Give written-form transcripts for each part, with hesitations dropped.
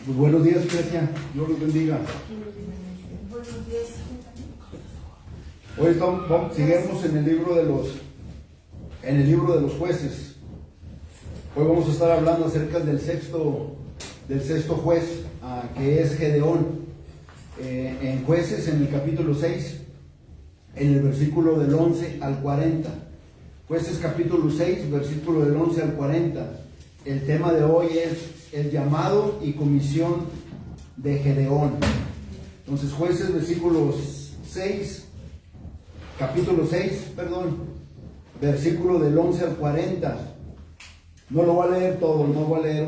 Pues buenos días, iglesia. Dios los bendiga. Buenos días. Hoy seguimos en el libro de los jueces. Hoy vamos a estar hablando acerca del sexto juez, que es Gedeón. En Jueces, en el capítulo 6, en el versículo del 11 al 40. Jueces capítulo 6, versículo del 11 al 40. El tema de hoy es el llamado y comisión de Gedeón. Entonces, Jueces capítulo 6, versículo del 11 al 40. No lo voy a leer todo, no voy a leer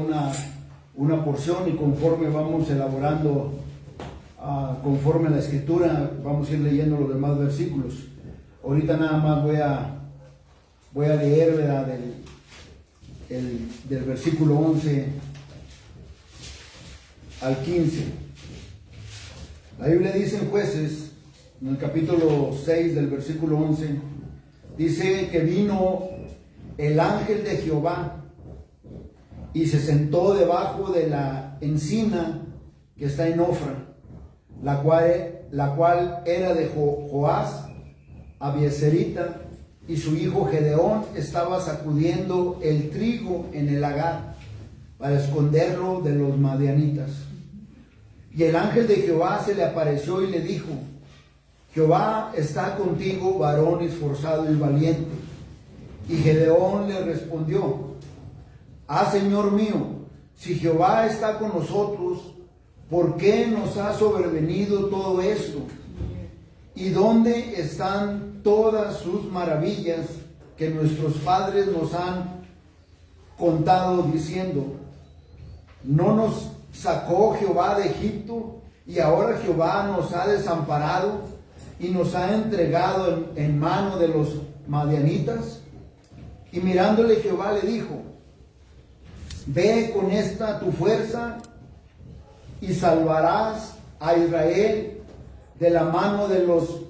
una porción, y conforme vamos elaborando, conforme a la escritura, vamos a ir leyendo los demás versículos. Ahorita nada más voy a leer, ¿verdad?, del versículo 11 al 15. La Biblia dice en Jueces, en el capítulo 6 del versículo 11, dice que vino el ángel de Jehová y se sentó debajo de la encina que está en Ofra, la cual era de Joás Abieserita, y su hijo Gedeón estaba sacudiendo el trigo en el lagar para esconderlo de los madianitas. Y el ángel de Jehová se le apareció y le dijo: Jehová está contigo, varón esforzado y valiente. Y Gedeón le respondió: Señor mío, si Jehová está con nosotros, ¿por qué nos ha sobrevenido todo esto? ¿Y dónde están todas sus maravillas que nuestros padres nos han contado, diciendo: ¿no nos sacó Jehová de Egipto, y ahora Jehová nos ha desamparado y nos ha entregado en mano de los madianitas? Y mirándole Jehová le dijo: Ve con esta tu fuerza y salvarás a Israel de la mano de los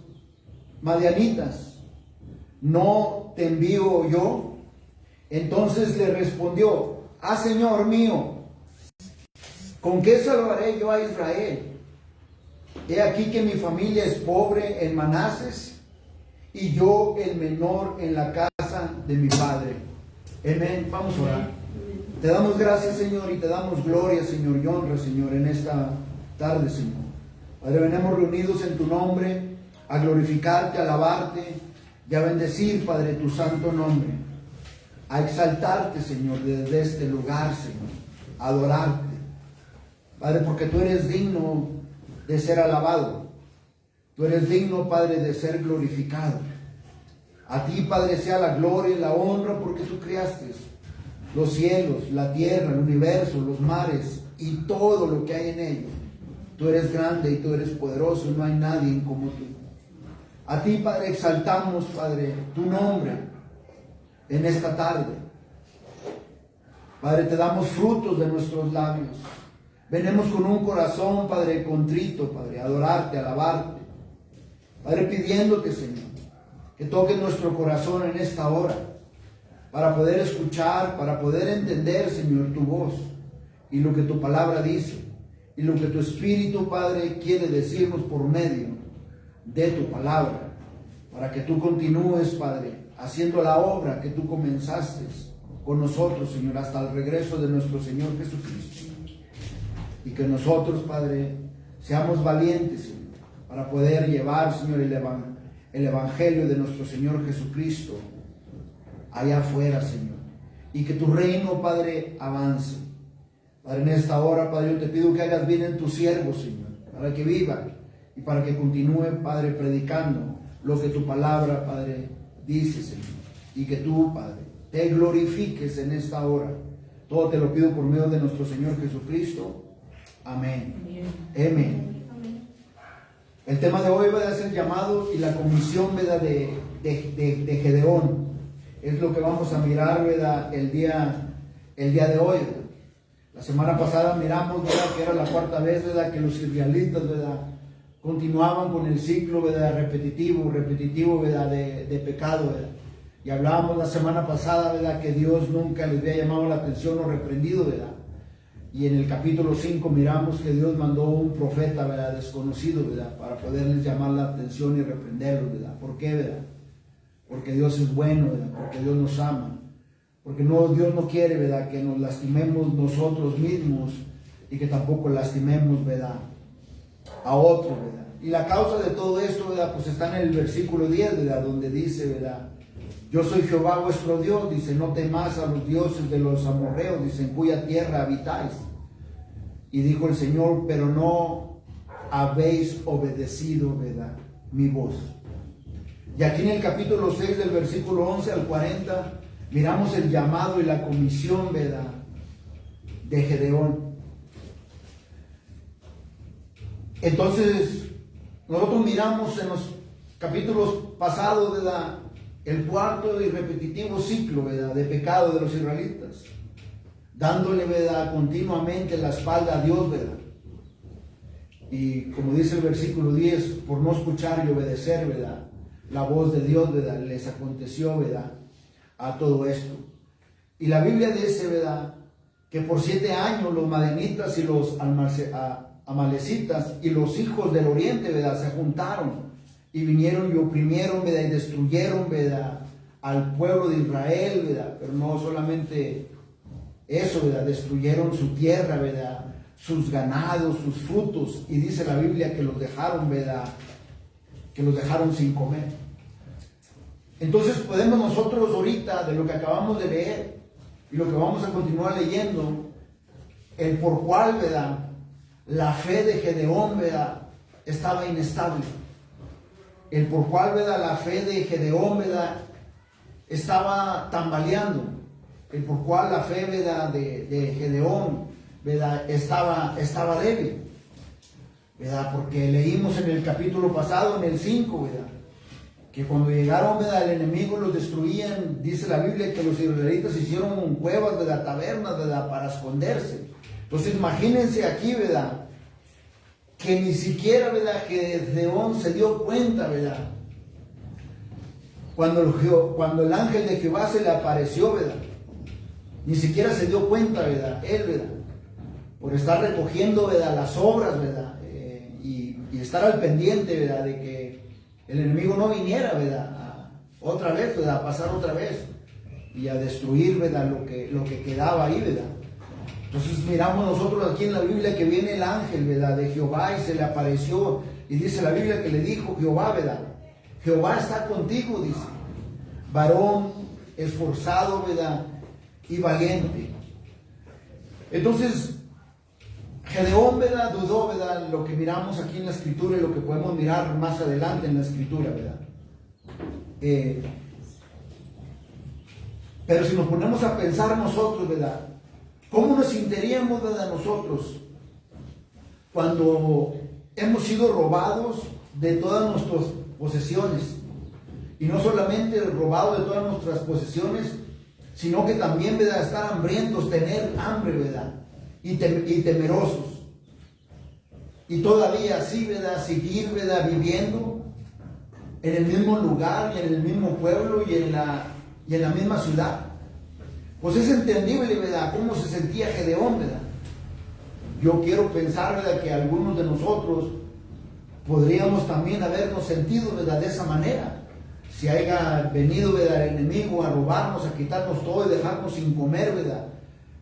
madianitas. ¿No te envío yo? Entonces le respondió: Señor mío, ¿con qué salvaré yo a Israel? He aquí que mi familia es pobre en Manases, y yo el menor en la casa de mi padre. Amén. Vamos a orar. Te damos gracias, Señor, y te damos gloria, Señor, y honra, Señor, en esta tarde, Señor. Padre, venimos reunidos en tu nombre a glorificarte, a alabarte y a bendecir, Padre, tu santo nombre, a exaltarte, Señor, desde este lugar, Señor, a adorarte, Padre, porque tú eres digno de ser alabado, tú eres digno, Padre, de ser glorificado. A ti, Padre, sea la gloria y la honra, porque tú creaste los cielos, la tierra, el universo, los mares y todo lo que hay en ellos. Tú eres grande y tú eres poderoso, y no hay nadie como tú. A ti, Padre, exaltamos, Padre, tu nombre en esta tarde. Padre, te damos frutos de nuestros labios. Venimos con un corazón, Padre, contrito, Padre, a adorarte, a alabarte. Padre, pidiéndote, Señor, que toques nuestro corazón en esta hora, para poder escuchar, para poder entender, Señor, tu voz y lo que tu palabra dice, y lo que tu Espíritu, Padre, quiere decirnos por medio de tu palabra, para que tú continúes, Padre, haciendo la obra que tú comenzaste con nosotros, Señor, hasta el regreso de nuestro Señor Jesucristo. Y que nosotros, Padre, seamos valientes, Señor, para poder llevar, Señor, el Evangelio de nuestro Señor Jesucristo allá afuera, Señor. Y que tu reino, Padre, avance. Padre, en esta hora, Padre, yo te pido que hagas bien en tu siervo, Señor, para que viva y para que continúe, Padre, predicando lo que tu palabra, Padre, dice, Señor. Y que tú, Padre, te glorifiques en esta hora. Todo te lo pido por medio de nuestro Señor Jesucristo. Amén. Amén. El tema de hoy va a ser el llamado y la comisión, ¿verdad?, de Gedeón. Es lo que vamos a mirar, ¿verdad?, el día de hoy, ¿verdad? La semana pasada miramos, ¿verdad?, que era la cuarta vez, ¿verdad?, que los israelitas, ¿verdad?, continuaban con el ciclo, ¿verdad?, repetitivo, ¿verdad?, de pecado, ¿verdad? Y hablábamos la semana pasada, ¿verdad?, que Dios nunca les había llamado la atención o reprendido, ¿verdad? Y en el capítulo 5 miramos que Dios mandó un profeta, ¿verdad?, desconocido, ¿verdad?, para poderles llamar la atención y reprenderlos, ¿verdad? ¿Por qué, verdad? Porque Dios es bueno, ¿verdad? Porque Dios nos ama. Porque Dios no quiere, ¿verdad?, que nos lastimemos nosotros mismos y que tampoco lastimemos, ¿verdad?, a otros, ¿verdad? Y la causa de todo esto, ¿verdad?, pues está en el versículo 10, ¿verdad?, donde dice, ¿verdad?, yo soy Jehová vuestro Dios, dice, no temáis a los dioses de los amorreos, dice, en cuya tierra habitáis. Y dijo el Señor, pero no habéis obedecido, ¿verdad?, mi voz. Y aquí en el capítulo 6 del versículo 11 al 40, miramos el llamado y la comisión, ¿verdad?, de Gedeón. Entonces, nosotros miramos en los capítulos pasados, ¿verdad?, el cuarto y repetitivo ciclo, ¿verdad?, de pecado de los israelitas, dándole, ¿verdad?, continuamente la espalda a Dios, ¿verdad? Y como dice el versículo 10, por no escuchar y obedecer, ¿verdad?, la voz de Dios, ¿verdad?, les aconteció, ¿verdad?, a todo esto. Y la Biblia dice, ¿verdad?, que por 7 años los madianitas y los amalecitas y los hijos del oriente, ¿verdad?, se juntaron y vinieron y oprimieron, ¿verdad?, y destruyeron, ¿verdad?, al pueblo de Israel, ¿verdad? Pero no solamente eso, ¿verdad?, destruyeron su tierra, ¿verdad?, sus ganados, sus frutos, y dice la Biblia que los dejaron, ¿verdad?, que los dejaron sin comer. Entonces podemos nosotros ahorita, de lo que acabamos de leer y lo que vamos a continuar leyendo, el por cual, ¿verdad?, la fe de Gedeón, ¿verdad?, estaba inestable. El por cual, ¿verdad?, la fe de Gedeón, ¿verdad?, estaba tambaleando. El por cual la fe, ¿verdad?, de Gedeón, ¿verdad?, estaba débil, ¿verdad? Porque leímos en el capítulo pasado, en el 5, ¿verdad?, que cuando llegaron, ¿verdad?, el enemigo los destruían. Dice la Biblia que los israelitas hicieron cuevas, ¿verdad?, tabernas, ¿verdad?, para esconderse. Entonces imagínense aquí, ¿verdad?, que ni siquiera, ¿verdad?, Gedeón se dio cuenta, ¿verdad?, cuando el ángel de Jehová se le apareció, ¿verdad?, ni siquiera se dio cuenta, ¿verdad?, él, ¿verdad?, por estar recogiendo, ¿verdad?, las obras, ¿verdad?, y estar al pendiente, ¿verdad?, de que el enemigo no viniera, ¿verdad?, otra vez, ¿verdad?, a pasar otra vez y a destruir, ¿verdad?, lo que quedaba ahí, ¿verdad? Entonces miramos nosotros aquí en la Biblia que viene el ángel, ¿verdad?, de Jehová y se le apareció, y dice la Biblia que le dijo Jehová, ¿verdad?, Jehová está contigo, dice, varón esforzado, ¿verdad?, y valiente. Entonces Gedeón, ¿verdad?, dudó, ¿verdad?, lo que miramos aquí en la escritura y lo que podemos mirar más adelante en la escritura, ¿verdad? Pero si nos ponemos a pensar nosotros, ¿verdad?, ¿cómo nos sentiríamos, ¿verdad?, nosotros cuando hemos sido robados de todas nuestras posesiones? Y no solamente robados de todas nuestras posesiones, sino que también, ¿verdad?, estar hambrientos, tener hambre, ¿verdad?, y temerosos. Y todavía así, ¿verdad?, seguir, ¿verdad?, viviendo en el mismo lugar y en el mismo pueblo y en la misma ciudad. Pues es entendible, ¿verdad?, cómo se sentía Gedeón, ¿verdad? Yo quiero pensar, ¿verdad?, que algunos de nosotros podríamos también habernos sentido, ¿verdad?, de esa manera. Si haya venido, ¿verdad?, el enemigo a robarnos, a quitarnos todo y dejarnos sin comer, ¿verdad?,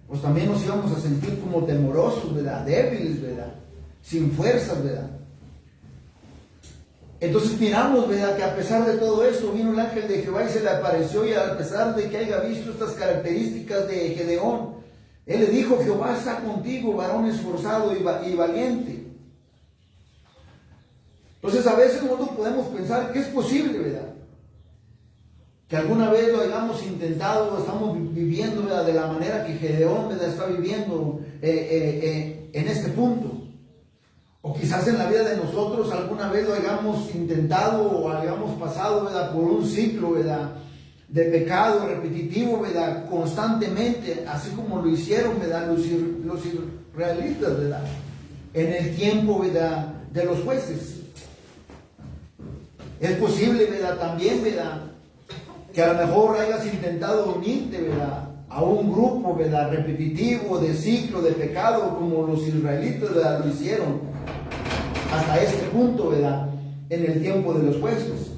pues también nos íbamos a sentir como temorosos, ¿verdad?, débiles, ¿verdad?, sin fuerzas, ¿verdad? Entonces miramos, ¿verdad?, que a pesar de todo esto vino el ángel de Jehová y se le apareció, y a pesar de que haya visto estas características de Gedeón, él le dijo: Jehová está contigo, varón esforzado y valiente. Entonces a veces nosotros podemos pensar que es posible, ¿verdad?, que alguna vez lo hayamos intentado, estamos viviendo, ¿verdad?, de la manera que Gedeón, ¿verdad?, está viviendo en este punto. O quizás en la vida de nosotros alguna vez lo hayamos intentado o hayamos pasado, ¿verdad?, por un ciclo, ¿verdad?, de pecado repetitivo, ¿verdad?, constantemente, así como lo hicieron, ¿verdad?, los israelitas, ¿verdad?, en el tiempo, ¿verdad?, de los jueces. Es posible, ¿verdad?, también, ¿verdad?, que a lo mejor hayas intentado unirte, ¿verdad?, a un grupo, ¿verdad?, repetitivo de ciclo de pecado como los israelitas, ¿verdad?, lo hicieron hasta este punto, ¿verdad?, en el tiempo de los jueces.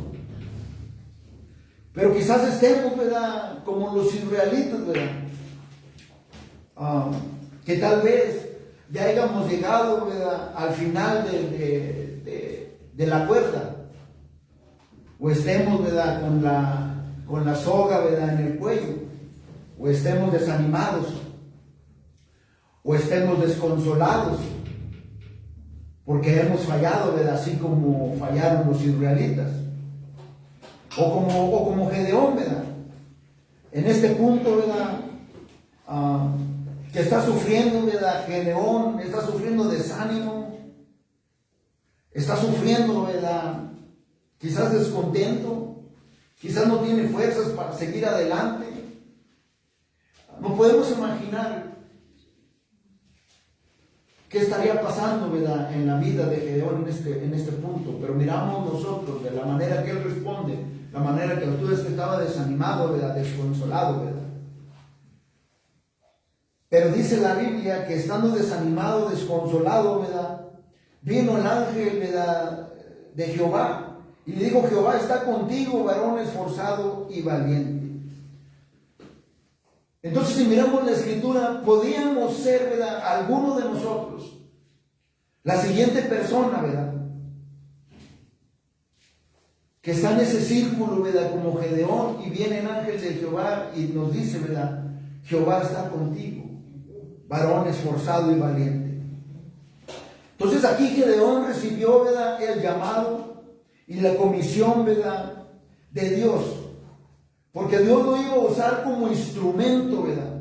Pero quizás estemos, ¿verdad?, como los israelitas, ¿verdad?, que tal vez ya hayamos llegado, ¿verdad?, al final de la cuerda, o estemos, ¿verdad?, con la soga, ¿verdad?, en el cuello, o estemos desanimados, o estemos desconsolados, porque hemos fallado, ¿verdad?, así como fallaron los israelitas, o como Gedeón, ¿verdad?, en este punto, ¿verdad?, que está sufriendo, ¿verdad?, Gedeón está sufriendo desánimo, está sufriendo, ¿verdad?, quizás descontento, quizás no tiene fuerzas para seguir adelante. No podemos imaginar qué estaría pasando, ¿verdad?, en la vida de Gedeón en este punto, pero miramos nosotros de la manera que él responde, la manera que tú ves que estaba desanimado, ¿verdad?, desconsolado, ¿verdad? Pero dice la Biblia que estando desanimado, desconsolado, ¿verdad?, vino el ángel, ¿verdad?, de Jehová y le dijo: Jehová está contigo, varón esforzado y valiente. Entonces, si miramos la escritura, podíamos ser, ¿verdad?, alguno de nosotros, la siguiente persona, ¿verdad?, que está en ese círculo, ¿verdad?, como Gedeón, y viene el ángel de Jehová y nos dice, ¿verdad?, Jehová está contigo, varón esforzado y valiente. Entonces aquí Gedeón recibió, ¿verdad?, el llamado y la comisión, ¿verdad?, de Dios, porque Dios lo iba a usar como instrumento, ¿verdad?,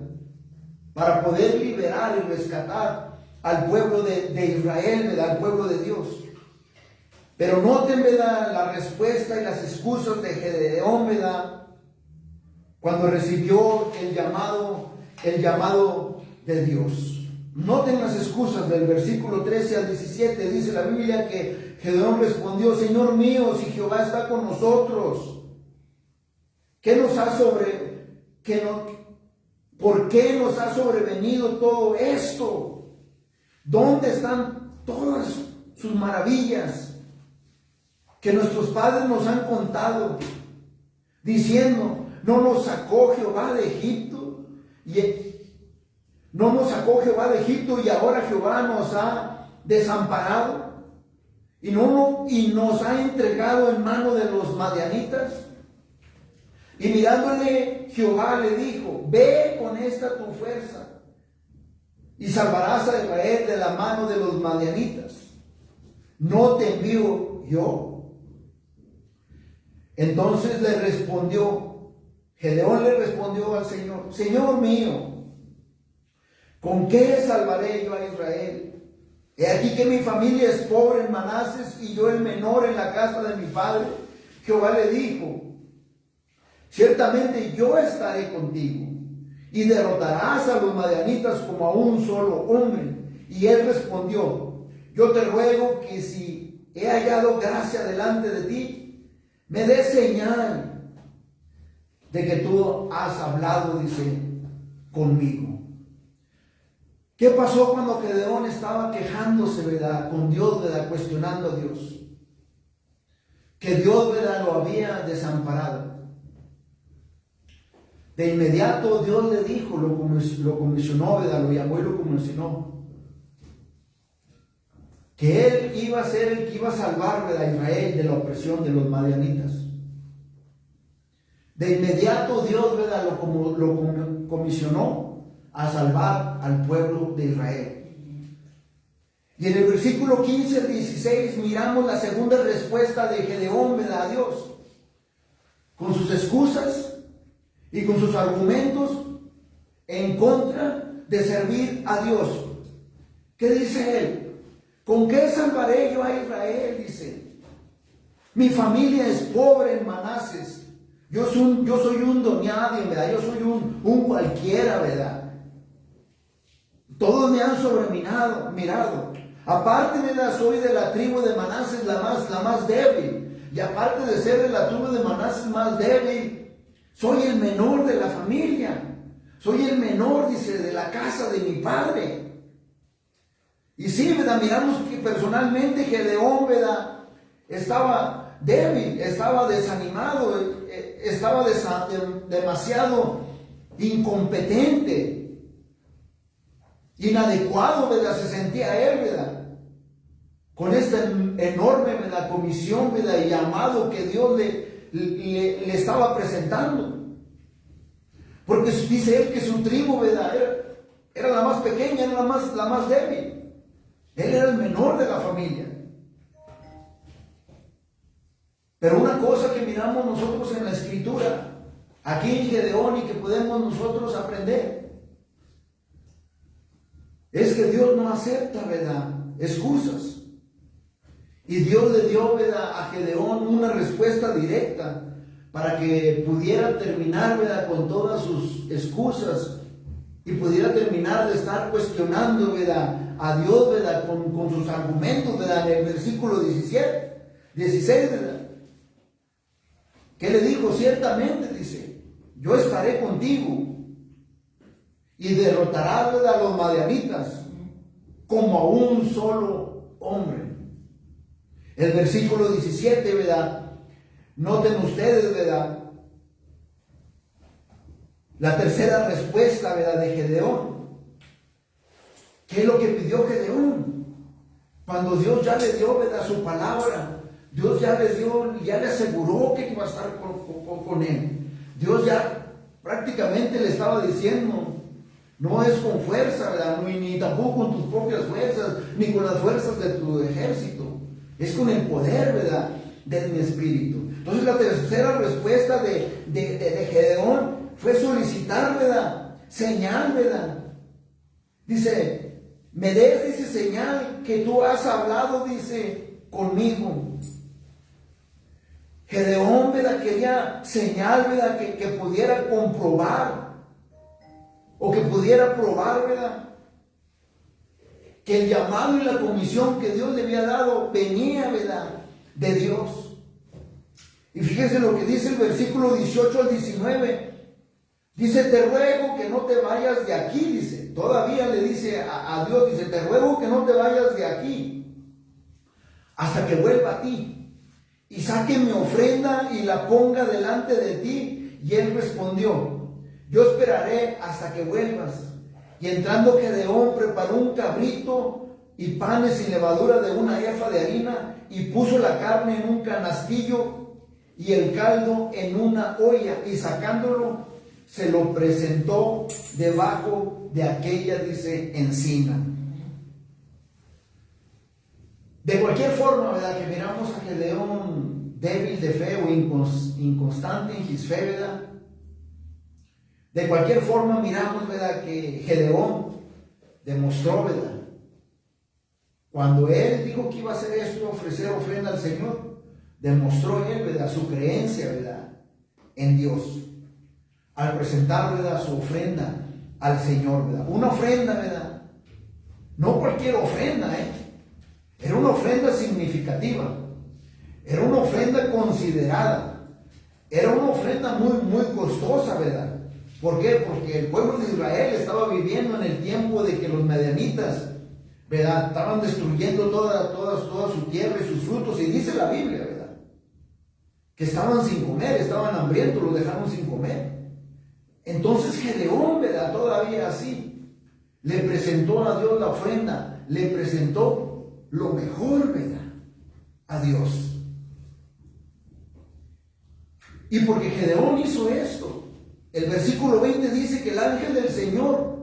para poder liberar y rescatar al pueblo de Israel, ¿verdad?, al pueblo de Dios. Pero noten, ¿verdad?, la respuesta y las excusas de Gedeón, ¿verdad?, cuando recibió el llamado de Dios. Noten las excusas del versículo 13 al 17. Dice la Biblia que Gedeón respondió: Señor mío, si Jehová está con nosotros, ¿por qué nos ha sobrevenido todo esto? ¿Dónde están todas sus maravillas que nuestros padres nos han contado, diciendo: no nos sacó Jehová de Egipto? No nos sacó Jehová de Egipto y ahora Jehová nos ha desamparado y nos ha entregado en mano de los madianitas. Y mirándole, Jehová le dijo: ve con esta tu fuerza y salvarás a Israel de la mano de los madianitas. ¿No te envío yo? Entonces Gedeón le respondió al Señor: Señor mío, ¿con qué salvaré yo a Israel? He aquí que mi familia es pobre en Manases y yo el menor en la casa de mi padre. Jehová le dijo: ciertamente yo estaré contigo y derrotarás a los madianitas como a un solo hombre. Y él respondió: yo te ruego que si he hallado gracia delante de ti, me des señal de que tú has hablado, dice, conmigo. ¿Qué pasó cuando Gedeón estaba quejándose, ¿verdad?, con Dios, ¿verdad?, cuestionando a Dios? Que Dios, ¿verdad?, lo había desamparado. De inmediato Dios le dijo, lo comisionó, ¿verdad?, lo llamó y lo comisionó, que él iba a ser el que iba a salvar, ¿verdad?, a Israel de la opresión de los madianitas. De inmediato Dios, ¿verdad?, lo comisionó a salvar al pueblo de Israel. Y en el versículo 15 al 16 miramos la segunda respuesta de Gedeón, ¿verdad?, a Dios, con sus excusas y con sus argumentos en contra de servir a Dios. ¿Qué dice él? ¿Con qué salvaré yo a Israel? Dice: mi familia es pobre en Manases. Yo soy un don nadie, ¿verdad? Yo soy un cualquiera, ¿verdad? Todos me han mirado. Aparte, ¿verdad?, soy de la tribu de Manases, la más débil. Y aparte de ser de la tribu de Manases más débil, soy el menor de la familia. soy el menor, dice, de la casa de mi padre. Y sí, ¿verdad? Miramos que personalmente Gedeón, ¿verdad?, estaba débil, estaba desanimado, estaba demasiado incompetente, inadecuado, ¿verdad? Se sentía él, ¿verdad?, con esta enorme, ¿verdad?, comisión, ¿verdad?, y llamado que Dios le estaba presentando. Porque dice él que su tribu, ¿verdad?, era la más pequeña, era la más débil. Él era el menor de la familia. Pero una cosa que miramos nosotros en la Escritura, aquí en Gedeón, y que podemos nosotros aprender, es que Dios no acepta, ¿verdad?, excusas. Y Dios le dio, ¿verdad?, a Gedeón una respuesta directa para que pudiera terminar, ¿verdad?, con todas sus excusas y pudiera terminar de estar cuestionando, ¿verdad?, a Dios, ¿verdad?, con sus argumentos, ¿verdad?, en el versículo 16, ¿verdad?, que le dijo: ciertamente, dice, yo estaré contigo y derrotarás, ¿verdad?, a los madianitas como a un solo hombre. El versículo 17, ¿verdad?, noten ustedes, ¿verdad?, la tercera respuesta, ¿verdad?, de Gedeón. ¿Qué es lo que pidió Gedeón? Cuando Dios ya le dio, ¿verdad?, su palabra, Dios ya le aseguró que iba a estar con él. Dios ya prácticamente le estaba diciendo: no es con fuerza, ¿verdad?, ni tampoco con tus propias fuerzas, ni con las fuerzas de tu ejército. Es con el poder, ¿verdad?, de mi espíritu. Entonces la tercera respuesta de Gedeón fue solicitar, ¿verdad?, señal, ¿verdad? Dice: me des, dice, señal que tú has hablado, dice, conmigo. Gedeón, ¿verdad?, quería señal, ¿verdad?, que pudiera comprobar o que pudiera probar, ¿verdad?, que el llamado y la comisión que Dios le había dado venía, ¿verdad?, de Dios. Y fíjense lo que dice el versículo 18 al 19. Dice: te ruego que no te vayas de aquí, dice. Todavía le dice a Dios, dice: te ruego que no te vayas de aquí hasta que vuelva a ti y saque mi ofrenda y la ponga delante de ti. Y él respondió: yo esperaré hasta que vuelvas. Y entrando Gedeón, preparó un cabrito y panes sin levadura de una efa de harina, y puso la carne en un canastillo y el caldo en una olla, y sacándolo se lo presentó debajo de aquella, dice, encina. De cualquier forma, ¿verdad?, que miramos a Gedeón débil de fe o inconstante en su fe, ¿verdad? De cualquier forma miramos, ¿verdad?, que Gedeón demostró, ¿verdad?, cuando él dijo que iba a hacer esto, ofrecer ofrenda al Señor, demostró él, ¿verdad?, su creencia, ¿verdad?, en Dios, al presentar, ¿verdad?, su ofrenda al Señor, ¿verdad? Una ofrenda, ¿verdad?, no cualquier ofrenda, era una ofrenda significativa, era una ofrenda considerada, era una ofrenda muy, muy costosa, ¿verdad? ¿Por qué? Porque el pueblo de Israel estaba viviendo en el tiempo de que los madianitas, ¿verdad?, estaban destruyendo toda su tierra y sus frutos, y dice la Biblia, ¿verdad?, que estaban sin comer, estaban hambrientos, los dejaron sin comer. Entonces Gedeón, ¿verdad?, todavía así, le presentó a Dios la ofrenda, le presentó lo mejor, ¿verdad?, a Dios. Y porque Gedeón hizo esto, el versículo 20 dice que el ángel del Señor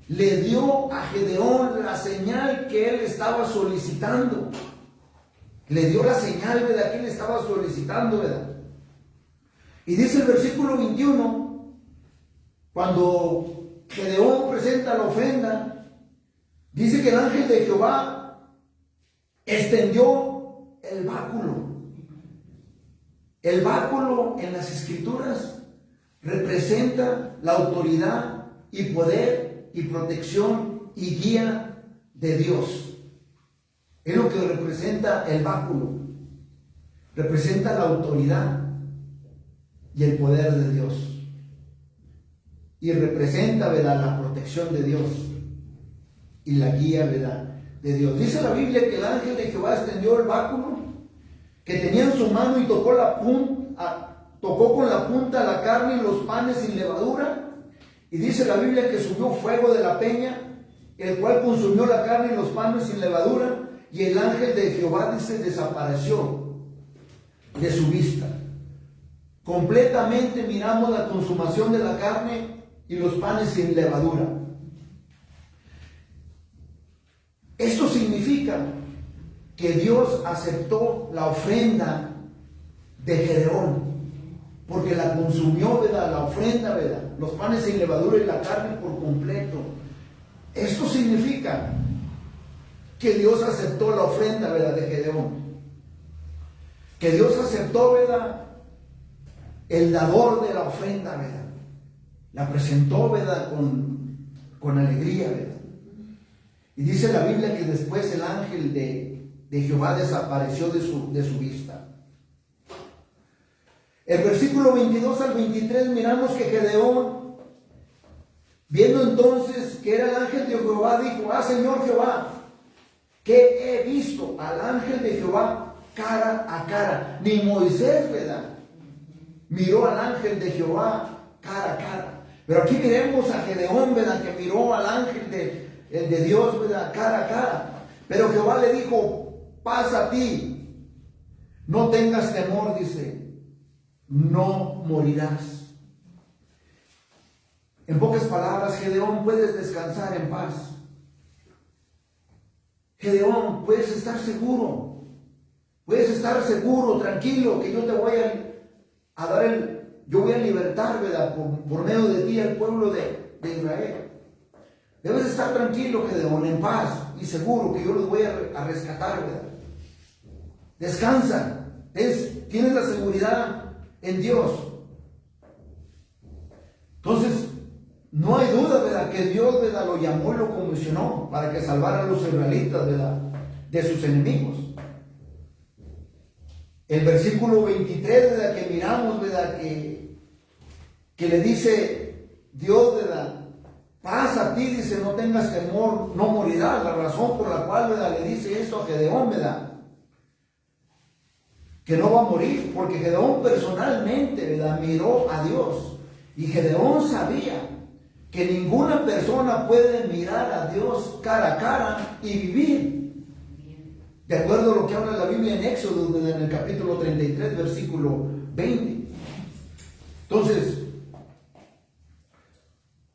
le dio a Gedeón la señal que él estaba solicitando. Le dio la señal, ¿verdad?, que él estaba solicitando, ¿verdad? Y dice el versículo 21, cuando Gedeón presenta la ofrenda, dice que el ángel de Jehová extendió el báculo. El báculo en las Escrituras representa la autoridad y poder y protección y guía de Dios. Es lo que representa el báculo. Representa la autoridad y el poder de Dios. y representa, ¿verdad?, la protección de Dios y la guía, ¿verdad?, de Dios. Dice la Biblia que el ángel de Jehová extendió el báculo que tenía en su mano y tocó con la punta la carne y los panes sin levadura. Y dice la Biblia que subió fuego de la peña, el cual consumió la carne y los panes sin levadura. Y el ángel de Jehová, dice, desapareció de su vista. Completamente miramos la consumación de la carne y los panes sin levadura. Esto significa que Dios aceptó la ofrenda de Gedeón, porque la consumió, ¿verdad?, la ofrenda, ¿verdad?, los panes sin levadura y la carne por completo. Esto significa que Dios aceptó la ofrenda, ¿verdad?, de Gedeón, que Dios aceptó, ¿verdad?, el dador de la ofrenda, ¿verdad?, la presentó, ¿verdad?, con alegría, ¿verdad? Y dice la Biblia que después el ángel de Jehová desapareció de su vista. El versículo 22 al 23 miramos que Gedeón, viendo entonces que era el ángel de Jehová, dijo: ah, Señor Jehová, que he visto al ángel de Jehová cara a cara. Ni Moisés, ¿verdad?, miró al ángel de Jehová cara a cara. Pero aquí miremos a Gedeón, ¿verdad?, que miró al ángel de Dios, ¿verdad?, cara a cara. Pero Jehová le dijo: pasa a ti, no tengas temor, dice, no morirás. En pocas palabras, Gedeón, puedes descansar en paz. Gedeón, puedes estar seguro, tranquilo, que yo te voy a dar yo voy a libertar, ¿verdad?, por medio de ti al pueblo de Israel. Debes estar tranquilo, Gedeón, en paz y seguro que yo los voy a rescatar, ¿verdad? Descansa, tienes la seguridad en Dios. Entonces, no hay duda, ¿verdad?, que Dios, ¿verdad?, lo llamó y lo comisionó para que salvara a los israelitas, ¿verdad?, de sus enemigos. El versículo 23, ¿verdad?, que miramos, ¿verdad?, que le dice Dios, ¿verdad?, paz a ti, dice, no tengas temor, no morirás. La razón por la cual, ¿verdad?, le dice esto a Gedeón, ¿verdad?, que no va a morir, porque Gedeón personalmente, ¿verdad?, miró a Dios. Y Gedeón sabía que ninguna persona puede mirar a Dios cara a cara y vivir. De acuerdo a lo que habla la Biblia en Éxodo, en el capítulo 33, versículo 20. Entonces,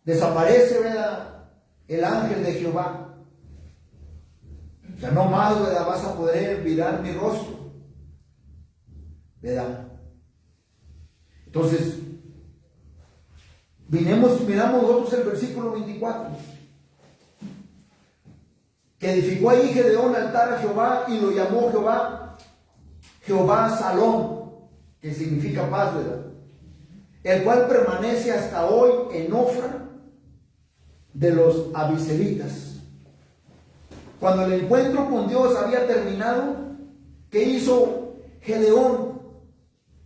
desaparece, ¿verdad?, el ángel de Jehová. O sea, no más, ¿verdad?, vas a poder mirar mi rostro, ¿verdad? Entonces, miramos nosotros el versículo 24. Que edificó ahí Gedeón altar a Jehová y lo llamó Jehová Salón, que significa paz, ¿verdad?, el cual permanece hasta hoy en Ofra de los abiseritas. Cuando el encuentro con Dios había terminado, ¿qué hizo Gedeón?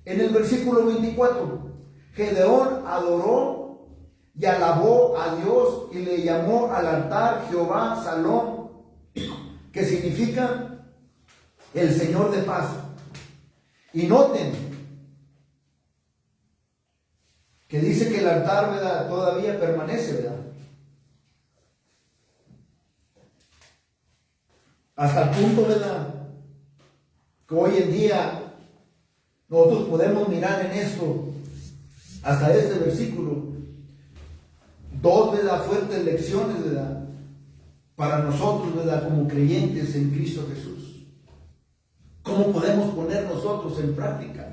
En el versículo 24, Gedeón adoró y alabó a Dios y le llamó al altar Jehová Salón, que significa el Señor de paz. Y noten que dice que el altar, ¿verdad?, todavía permanece, ¿verdad?, hasta el punto, ¿verdad?, que hoy en día nosotros podemos mirar en esto, hasta este versículo, dos, ¿verdad?, fuertes lecciones, ¿verdad?, para nosotros, ¿verdad?, como creyentes en Cristo Jesús. ¿Cómo podemos poner nosotros en práctica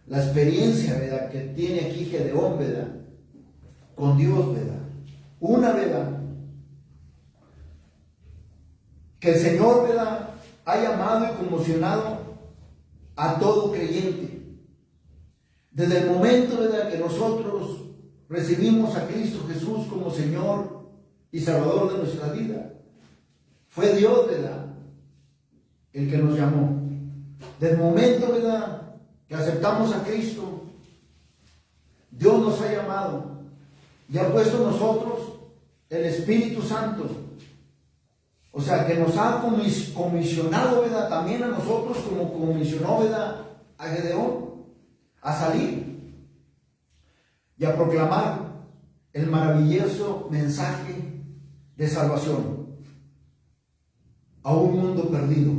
la experiencia, ¿verdad?, que tiene aquí Gedeón, ¿verdad?, con Dios, ¿verdad? Una, ¿verdad?, que el Señor, ¿verdad?, ha llamado y conmocionado a todo creyente. Desde el momento, ¿verdad?, que nosotros recibimos a Cristo Jesús como Señor y Salvador de nuestra vida, fue Dios, ¿verdad?, el que nos llamó. Desde el momento, ¿verdad?, que aceptamos a Cristo, Dios nos ha llamado y ha puesto en nosotros el Espíritu Santo. O sea, que nos ha comisionado, ¿verdad? También a nosotros, como comisionó, ¿verdad?, a Gedeón, a salir y a proclamar el maravilloso mensaje de salvación a un mundo perdido.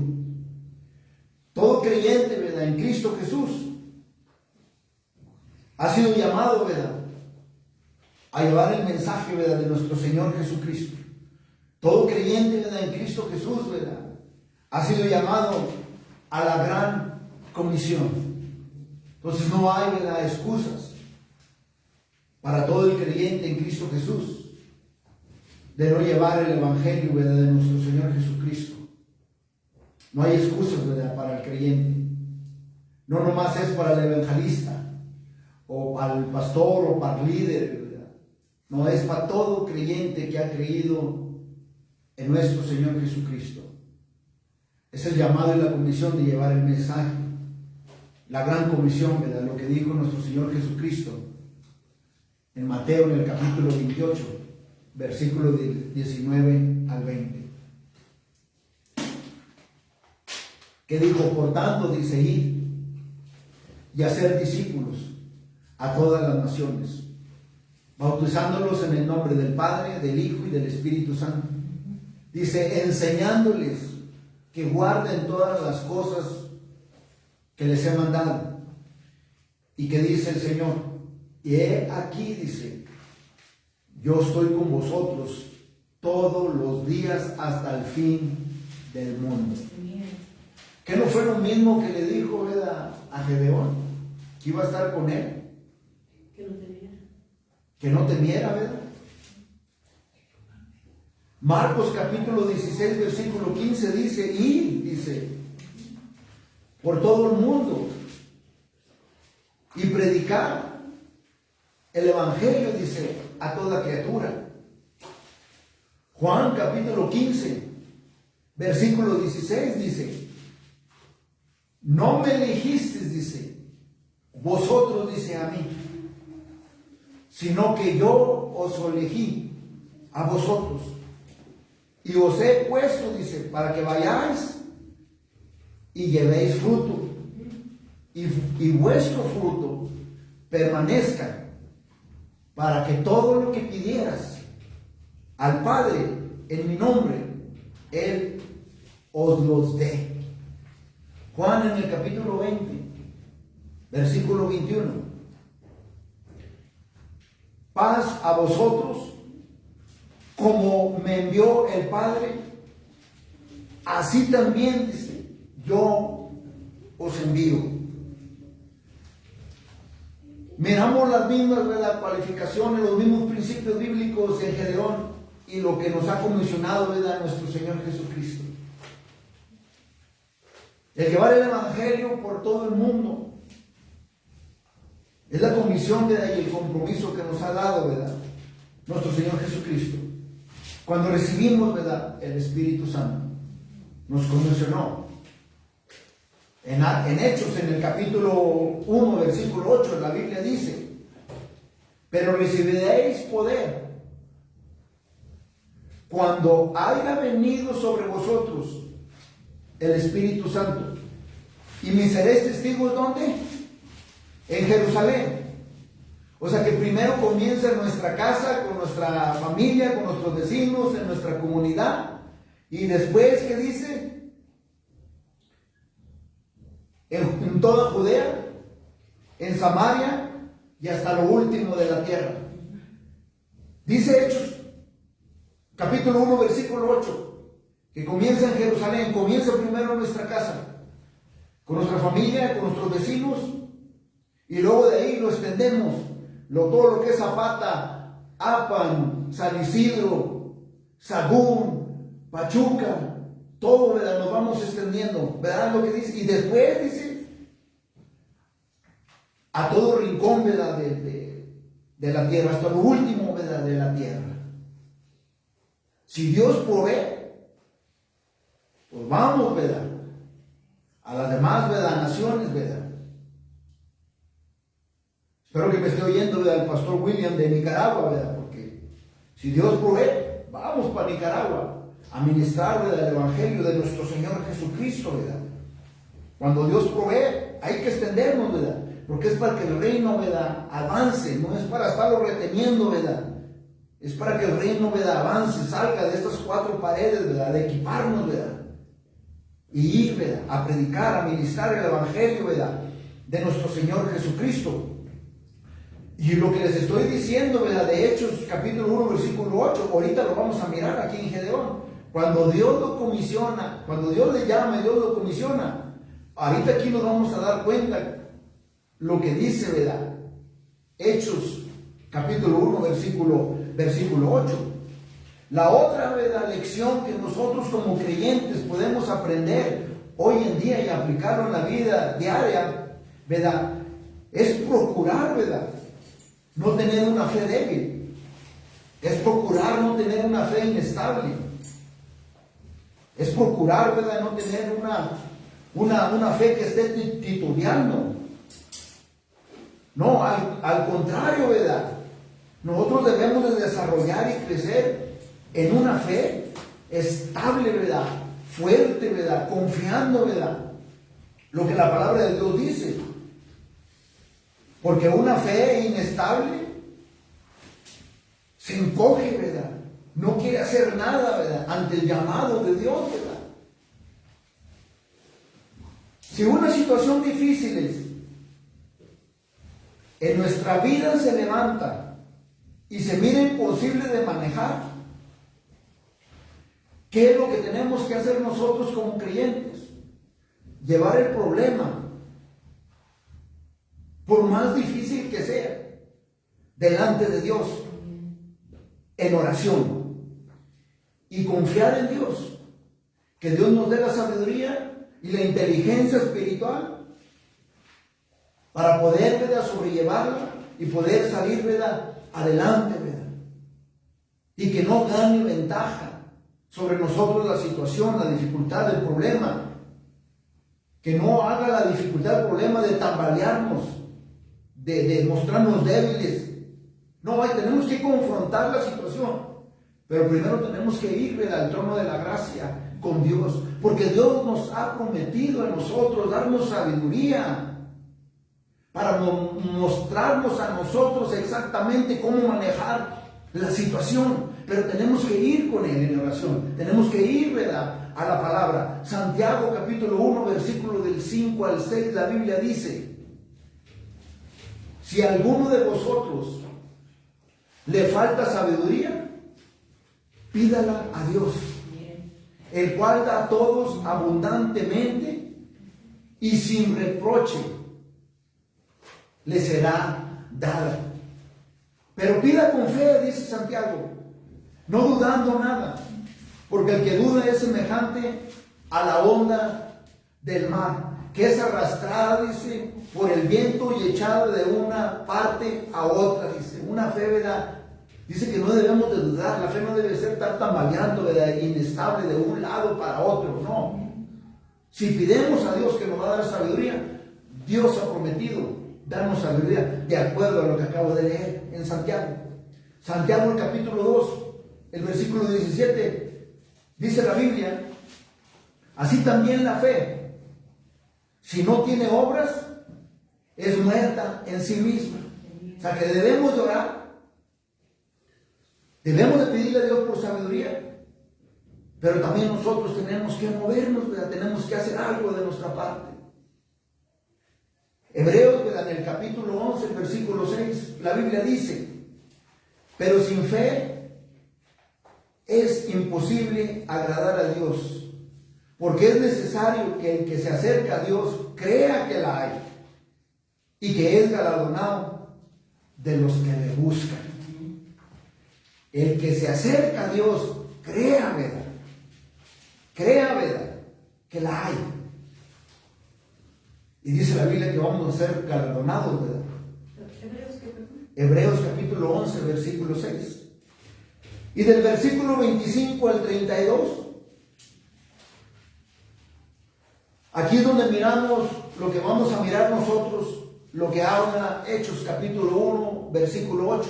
Todo creyente, ¿verdad?, en Cristo Jesús ha sido llamado, ¿verdad?, a llevar el mensaje, ¿verdad?, de nuestro Señor Jesucristo. Todo creyente, ¿verdad?, en Cristo Jesús, ¿verdad?, ha sido llamado a la gran comisión. Entonces no hay, ¿verdad?, excusas para todo el creyente en Cristo Jesús de no llevar el evangelio, ¿verdad?, de nuestro Señor Jesucristo. No hay excusas, ¿verdad?, para el creyente. No nomás es para el evangelista o para el pastor o para el líder, ¿verdad? No, es para todo creyente que ha creído en nuestro Señor Jesucristo. Es el llamado y la comisión de llevar el mensaje, la gran comisión, ¿verdad?, lo que dijo nuestro Señor Jesucristo en Mateo, en el capítulo 28, versículos 19 al 20. Que dijo: por tanto, dice, id y hacer discípulos a todas las naciones, bautizándolos en el nombre del Padre, del Hijo y del Espíritu Santo. Dice, enseñándoles que guarden todas las cosas que les he mandado. Y que dice el Señor: y he aquí, dice, yo estoy con vosotros todos los días hasta el fin del mundo. ¿Qué no fue lo mismo que le dijo, ¿verdad?, a Gedeón? Que iba a estar con él. Que no temiera. Que no temiera, ¿verdad? Marcos capítulo 16, versículo 15 dice: y dice, por todo el mundo y predicar el evangelio, dice, a toda criatura. Juan capítulo 15, versículo 16 dice: no me elegisteis, dice, vosotros, dice, a mí, sino que yo os elegí a vosotros y os he puesto, dice, para que vayáis y llevéis fruto, y vuestro fruto permanezca, para que todo lo que pidieras al Padre en mi nombre, Él os los dé. Juan, en el capítulo 20, versículo 21. Paz a vosotros, como me envió el Padre, así también, dice, yo os envío. Miramos las mismas, ¿verdad?, cualificaciones, los mismos principios bíblicos en Gedeón y lo que nos ha comisionado, ¿verdad?, nuestro Señor Jesucristo. El llevar el evangelio por todo el mundo es la comisión, ¿verdad?, y el compromiso que nos ha dado, ¿verdad?, nuestro Señor Jesucristo. Cuando recibimos, ¿verdad?, el Espíritu Santo, nos comisionó. En Hechos, en el capítulo 1, versículo 8, la Biblia dice: pero recibiréis poder cuando haya venido sobre vosotros el Espíritu Santo, y me seréis testigos, ¿dónde? En Jerusalén. O sea que primero comienza en nuestra casa, con nuestra familia, con nuestros vecinos, en nuestra comunidad, y después, ¿qué dice? En toda Judea, en Samaria y hasta lo último de la tierra. Dice Hechos, capítulo 1, versículo 8, que comienza en Jerusalén. Comienza primero en nuestra casa, con nuestra familia, con nuestros vecinos, y luego de ahí lo extendemos, todo lo que es Zapata, Apan, San Isidro, Sagún, Pachuca, todo, ¿verdad?, nos vamos extendiendo, ¿verdad?, lo que dice. Y después dice a todo rincón, ¿verdad?, de la tierra, hasta lo último, ¿verdad?, de la tierra. Si Dios provee, pues vamos, ¿verdad?, a las demás, ¿verdad?, naciones, ¿verdad? Espero que me esté oyendo, ¿verdad?, el pastor William de Nicaragua, ¿verdad?, Si Dios provee, vamos para Nicaragua a ministrar, ¿verdad?, el Evangelio de nuestro Señor Jesucristo, ¿verdad? Cuando Dios provee, hay que extendernos, ¿verdad? Porque es para que el reino, ¿verdad?, avance, no es para estarlo reteniendo, ¿verdad? Es para que el reino, ¿verdad?, avance, salga de estas cuatro paredes, ¿verdad?, de equiparnos, ¿verdad? Y ir, ¿verdad?, a predicar, a ministrar el Evangelio, ¿verdad?, de nuestro Señor Jesucristo. Y lo que les estoy diciendo, ¿verdad?, de Hechos capítulo 1, versículo 8, ahorita lo vamos a mirar aquí en Gedeón. Cuando Dios lo comisiona, cuando Dios le llama y Dios lo comisiona, ahorita aquí nos vamos a dar cuenta lo que dice, ¿verdad? Hechos capítulo 1, versículo 8. La otra, ¿verdad?, lección que nosotros como creyentes podemos aprender hoy en día y aplicarlo en la vida diaria, ¿verdad?, es procurar, ¿verdad?, no tener una fe débil. Es procurar no tener una fe inestable. Es procurar, ¿verdad?, no tener una fe que esté titubeando. No, al contrario, ¿verdad? Nosotros debemos de desarrollar y crecer en una fe estable, ¿verdad?, fuerte, ¿verdad?, confiando, ¿verdad?, lo que la palabra de Dios dice. Porque una fe inestable se encoge, ¿verdad?, no quiere hacer nada, ¿verdad?, ante el llamado de Dios, ¿verdad? Si una situación difícil en nuestra vida se levanta y se mira imposible de manejar, ¿qué es lo que tenemos que hacer nosotros como creyentes? Llevar el problema, por más difícil que sea, delante de Dios, en oración, y confiar en Dios, que Dios nos dé la sabiduría y la inteligencia espiritual para poder, ¿verdad?, sobrellevarla y poder salir, ¿verdad?, adelante, ¿verdad?, y que no gane ventaja sobre nosotros la situación, la dificultad, el problema, que no haga la dificultad, el problema de tambalearnos, de mostrarnos débiles. No, tenemos que confrontar la situación, pero primero tenemos que ir, ¿verdad?, al trono de la gracia con Dios, porque Dios nos ha prometido a nosotros darnos sabiduría para mostrarnos a nosotros exactamente cómo manejar la situación. Pero tenemos que ir con Él en oración, tenemos que ir, ¿verdad?, a la palabra. Santiago capítulo 1, versículo del 5 al 6, la Biblia dice: si a alguno de vosotros le falta sabiduría, pídala a Dios, el cual da a todos abundantemente y sin reproche, le será dada. Pero pida con fe, dice Santiago, no dudando nada, porque el que duda es semejante a la onda del mar, que es arrastrada, dice, por el viento y echada de una parte a otra, dice. Una fe, ¿verdad?, dice que no debemos de dudar. La fe no debe ser tan tambaleando, ¿verdad?, inestable de un lado para otro, no. Si pidemos a Dios que nos va a dar sabiduría, Dios ha prometido darnos sabiduría, de acuerdo a lo que acabo de leer en Santiago. Santiago, el capítulo 2, el versículo 17, dice la Biblia: así también la fe, si no tiene obras, es muerta en sí misma. O sea que debemos de orar, debemos de pedirle a Dios por sabiduría, pero también nosotros tenemos que movernos, ¿verdad?, tenemos que hacer algo de nuestra parte. Hebreos, ¿verdad?, en el capítulo 11, el versículo 6, la Biblia dice: pero sin fe es imposible agradar a Dios, porque es necesario que el que se acerca a Dios crea que la hay y que es galardonado de los que le buscan. El que se acerca a Dios crea, ¿verdad?, que la hay. Y dice la Biblia que vamos a ser galardonados, ¿verdad? Hebreos capítulo 11, versículo 6. Y del versículo 25 al 32, aquí es donde miramos lo que vamos a mirar nosotros, lo que habla Hechos capítulo 1, versículo 8.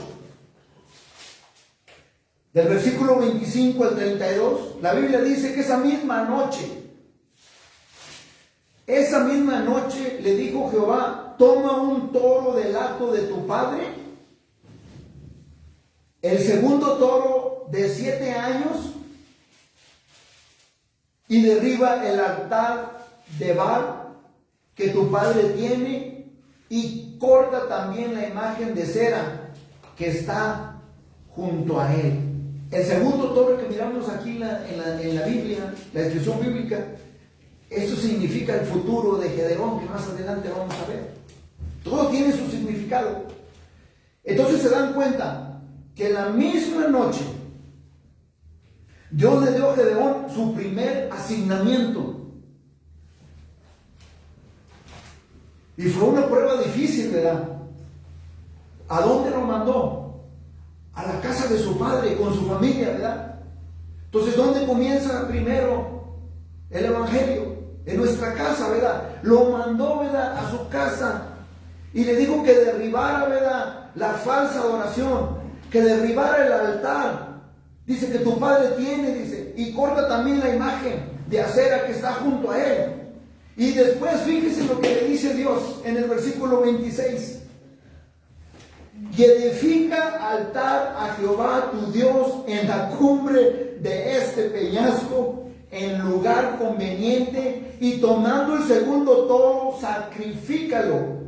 del versículo 25 al 32, la Biblia dice que esa misma noche le dijo Jehová: toma un toro del hato de tu padre, el segundo toro de 7 años, y derriba el altar de Baal que tu padre tiene, y corta también la imagen de cera que está junto a él. El segundo toro que miramos aquí en la Biblia, la descripción bíblica, esto significa el futuro de Gedeón, que más adelante vamos a ver. Todo tiene su significado. Entonces se dan cuenta que la misma noche Dios le dio a Gedeón su primer asignamiento. Y fue una prueba difícil, ¿verdad? ¿A dónde lo mandó? A la casa de su padre, con su familia, ¿verdad? Entonces, ¿dónde comienza primero el evangelio? En nuestra casa, ¿verdad? Lo mandó, ¿verdad?, a su casa, y le dijo que derribara, ¿verdad?, la falsa adoración, que derribara el altar. Dice que tu padre tiene, dice, y corta también la imagen de acera que está junto a él. Y después, fíjese lo que le dice Dios en el versículo 26. Y edifica altar a Jehová tu Dios en la cumbre de este peñasco, en lugar conveniente, y tomando el segundo toro, sacrifícalo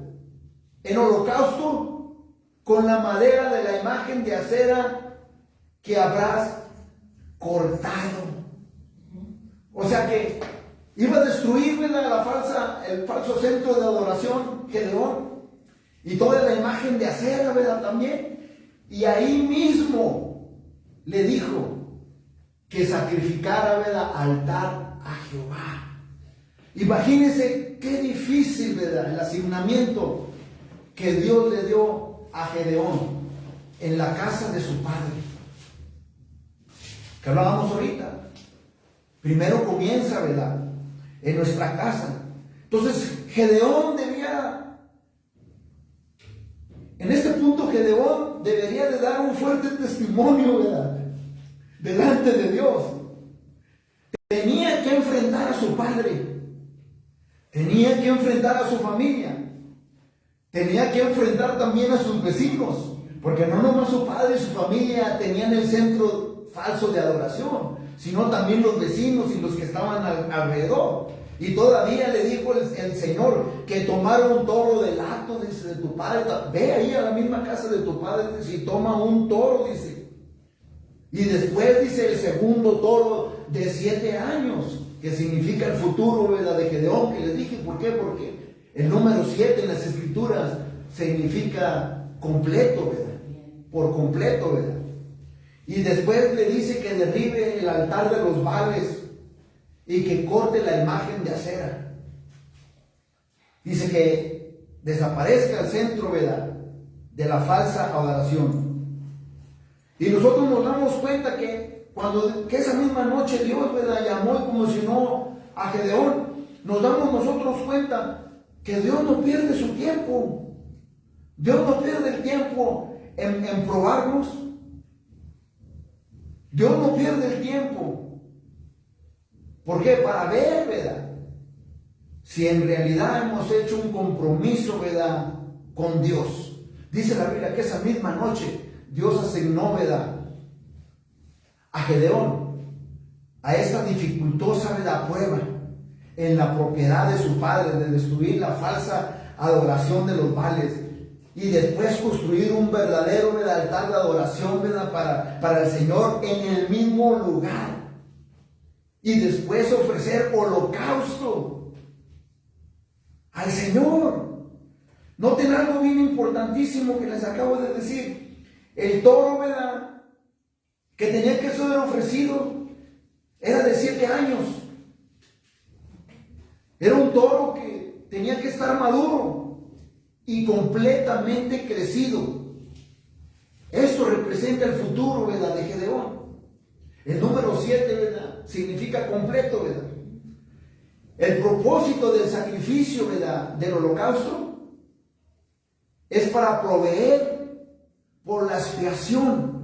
en holocausto con la madera de la imagen de acera que habrás cortado. O sea que iba a destruir, ¿verdad?, el falso centro de adoración, Gedeón, y toda la imagen de acera, ¿verdad?, también. Y ahí mismo le dijo que sacrificara, ¿verdad?, altar a Jehová. Imagínense qué difícil, ¿verdad?, el asignamiento que Dios le dio a Gedeón en la casa de su padre, que hablábamos ahorita. Primero comienza, ¿verdad?, en nuestra casa. Entonces Gedeón en este punto Gedeón debería de dar un fuerte testimonio, ¿verdad?, delante de Dios. Tenía que enfrentar a su padre, tenía que enfrentar a su familia, tenía que enfrentar también a sus vecinos, porque no nomás su padre y su familia tenían el centro falso de adoración, sino también los vecinos y los que estaban alrededor. Y todavía le dijo el Señor que tomara un toro del hato, dice, de tu padre. Ve ahí a la misma casa de tu padre, dice, y toma un toro, dice. Y después dice el segundo toro de 7 años, que significa el futuro, ¿verdad?, de Gedeón, que les dije. ¿Por qué? Porque el número 7 en las Escrituras significa completo, ¿verdad? Por completo, ¿verdad? Y después le dice que derribe el altar de los Baales y que corte la imagen de acera. Dice que desaparezca el centro, ¿verdad?, de la falsa adoración. Y nosotros nos damos cuenta que esa misma noche Dios, ¿verdad?, llamó y comisionó a Gedeón. Nos damos nosotros cuenta que Dios no pierde su tiempo. Dios no pierde el tiempo en probarnos. Dios no pierde el tiempo. ¿Por qué? Para ver, ¿verdad?, si en realidad hemos hecho un compromiso, ¿verdad?, con Dios. Dice la Biblia que esa misma noche Dios asignó, ¿verdad?, a Gedeón a esta dificultosa, ¿verdad?, prueba en la propiedad de su padre, de destruir la falsa adoración de los Baales y después construir un verdadero, ¿verdad?, altar de adoración, ¿verdad?, para el Señor en el mismo lugar. Y después ofrecer holocausto al Señor. Noten algo bien importantísimo que les acabo de decir. El toro, ¿verdad?, que tenía que ser ofrecido era de 7 años. Era un toro que tenía que estar maduro y completamente crecido. Esto representa el futuro, ¿verdad?, de Gedeón. El número 7, ¿verdad?, significa completo, ¿verdad? El propósito del sacrificio, ¿verdad?, del holocausto es para proveer por la expiación.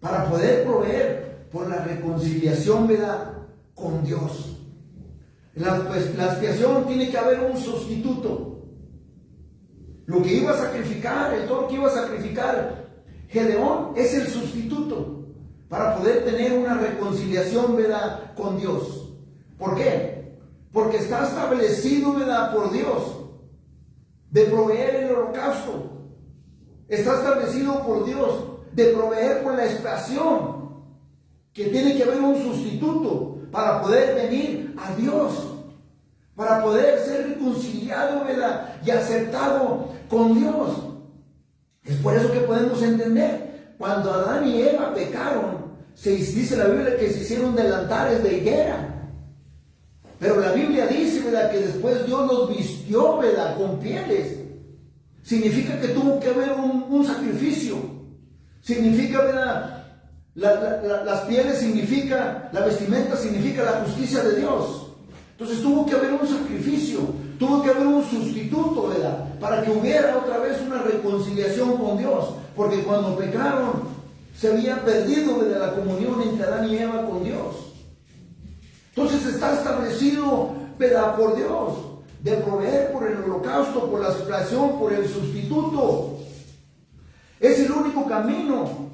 para poder proveer por la reconciliación, ¿verdad?, con Dios. La expiación tiene que haber un sustituto. Lo que iba a sacrificar, el toro que iba a sacrificar Gedeón es el sustituto para poder tener una reconciliación, ¿verdad?, con Dios. ¿Por qué? Porque está establecido, ¿verdad?, por Dios de proveer el holocausto. Está establecido por Dios de proveer por la expiación, que tiene que haber un sustituto para poder venir a Dios, para poder ser reconciliado, ¿verdad?, y aceptado con Dios. Es por eso que podemos entender, cuando Adán y Eva pecaron, dice la Biblia que se hicieron delantares de higuera. Pero la Biblia dice, ¿verdad?, que después Dios los vistió, ¿verdad?, con pieles. Significa que tuvo que haber un sacrificio. Significa, ¿verdad?, las pieles significa, la vestimenta significa la justicia de Dios. Entonces tuvo que haber un sacrificio, tuvo que haber un sustituto, ¿verdad?, para que hubiera otra vez una reconciliación con Dios. Porque cuando pecaron, se había perdido, ¿verdad?, la comunión entre Adán y Eva con Dios. Entonces está establecido, ¿verdad?, por Dios, de proveer por el holocausto, por la expiación, por el sustituto. Es el único camino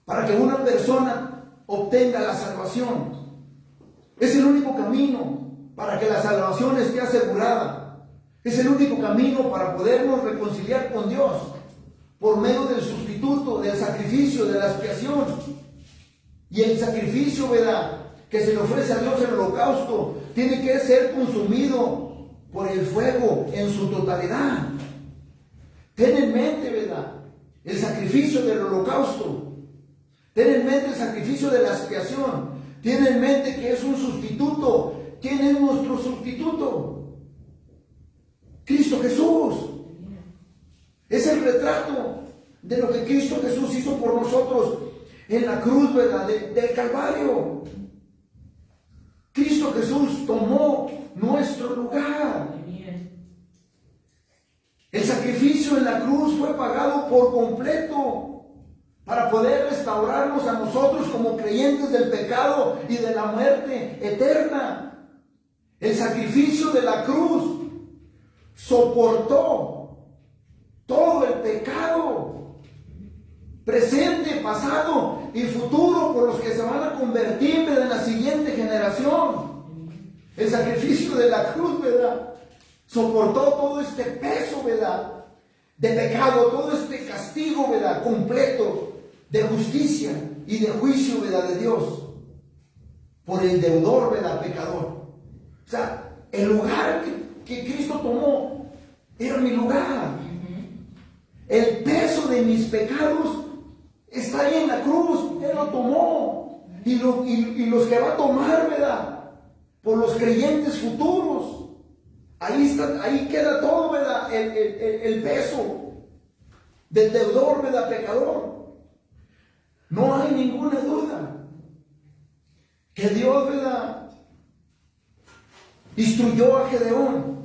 para que una persona obtenga la salvación. Es el único camino para que la salvación esté asegurada. Es el único camino para podernos reconciliar con Dios por medio del sustituto, del sacrificio, de la expiación. Y el sacrificio, ¿verdad?, que se le ofrece a Dios, el holocausto, tiene que ser consumido por el fuego en su totalidad. Ten en mente, ¿verdad?, el sacrificio del holocausto. Ten en mente el sacrificio de la expiación. Ten en mente que es un sustituto. ¿Quién es nuestro sustituto? Cristo Jesús. Es el retrato de lo que Cristo Jesús hizo por nosotros en la cruz, ¿verdad?, del Calvario. Cristo Jesús tomó nuestro lugar. El sacrificio en la cruz fue pagado por completo para poder restaurarnos a nosotros como creyentes del pecado y de la muerte eterna. El sacrificio de la cruz soportó todo el pecado, presente, pasado y futuro, por los que se van a convertir en la siguiente generación. El sacrificio de la cruz, ¿verdad?, soportó todo este peso, ¿verdad?, de pecado, todo este castigo, ¿verdad?, completo de justicia y de juicio, ¿verdad?, de Dios por el deudor, ¿verdad?, pecador. O sea, el lugar que Cristo tomó era mi lugar. El peso de mis pecados está ahí en la cruz. Él lo tomó. Y los que va a tomar, ¿verdad?, por los creyentes futuros. Ahí queda todo, ¿verdad?, el peso del deudor, ¿verdad?, pecador. No hay ninguna duda que Dios, ¿verdad?, instruyó a Gedeón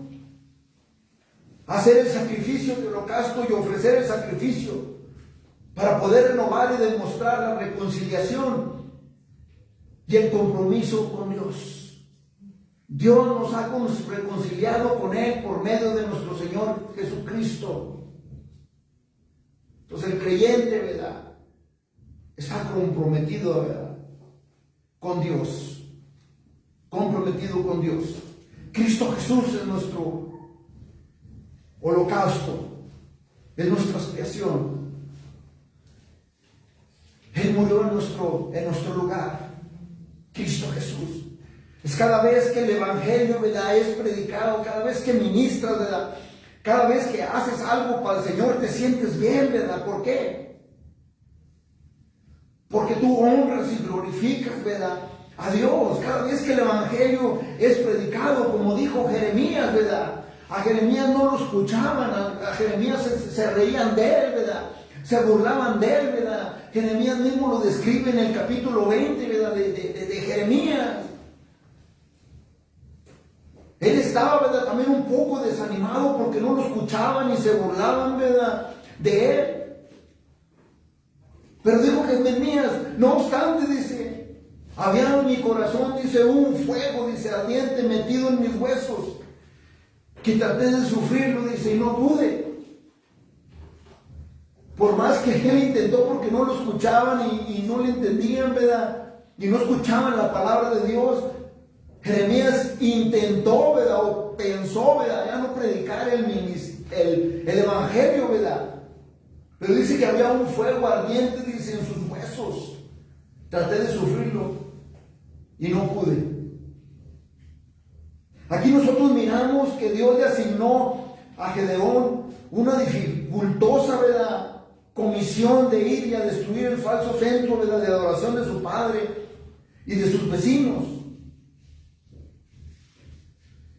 a hacer el sacrificio de holocausto y ofrecer el sacrificio para poder renovar y demostrar la reconciliación y el compromiso con Dios. Dios nos ha reconciliado con Él por medio de nuestro Señor Jesucristo. Entonces el creyente, ¿verdad?, está comprometido, ¿verdad?, con Dios. Comprometido con Dios. Cristo Jesús es nuestro holocausto, es nuestra expiación. Él murió en nuestro lugar. Cristo Jesús. Es cada vez que el Evangelio, ¿verdad?, es predicado, cada vez que ministras, ¿verdad?, cada vez que haces algo para el Señor, te sientes bien, ¿verdad? ¿Por qué? Porque tú honras y glorificas, ¿verdad?, a Dios. Cada vez que el Evangelio es predicado, como dijo Jeremías, ¿verdad?, a Jeremías no lo escuchaban, a Jeremías se reían de él, ¿verdad?, se burlaban de él, ¿verdad? Jeremías mismo lo describe en el capítulo 20, ¿verdad?, de Jeremías. Él estaba, ¿verdad?, también un poco desanimado porque no lo escuchaban y se burlaban, ¿verdad?, de él. Pero dijo Jeremías, no obstante, dice, había en mi corazón, dice, un fuego, dice, ardiente metido en mis huesos, que traté de sufrirlo, dice, y no pude. Por más que él intentó, porque no lo escuchaban y no le entendían, ¿verdad? Y no escuchaban la palabra de Dios. Jeremías intentó, ¿verdad? O pensó, ¿verdad? Ya no predicar el evangelio, ¿verdad? Pero dice que había un fuego ardiente, dice, en sus huesos. Traté de sufrirlo y no pude. Aquí nosotros miramos que Dios le asignó a Gedeón una dificultosa, ¿verdad?, comisión de ir y a destruir el falso centro, ¿verdad?, de adoración de su padre y de sus vecinos.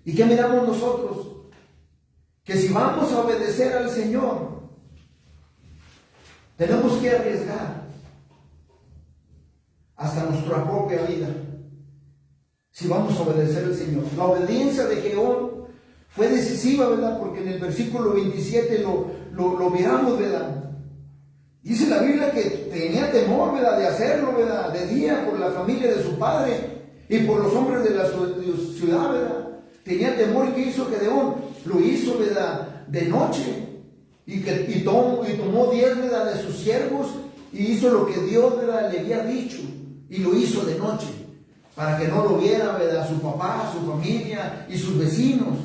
¿Y qué miramos nosotros? Que si vamos a obedecer al Señor, tenemos que arriesgar hasta nuestra propia vida. Si vamos a obedecer al Señor. La obediencia de Gedeón fue decisiva, ¿verdad? Porque en el versículo 27 lo miramos, ¿verdad? Dice la Biblia que tenía temor, ¿verdad?, de hacerlo, ¿verdad?, de día por la familia de su padre y por los hombres de la ciudad, ¿verdad? Tenía temor. ¿Y qué hizo Gedeón? Lo hizo, ¿verdad?, de noche. Y tomó 10, ¿verdad?, de sus siervos y hizo lo que Dios, ¿verdad?, le había dicho. Y lo hizo de noche, para que no lo viera, ¿verdad?, su papá, su familia y sus vecinos.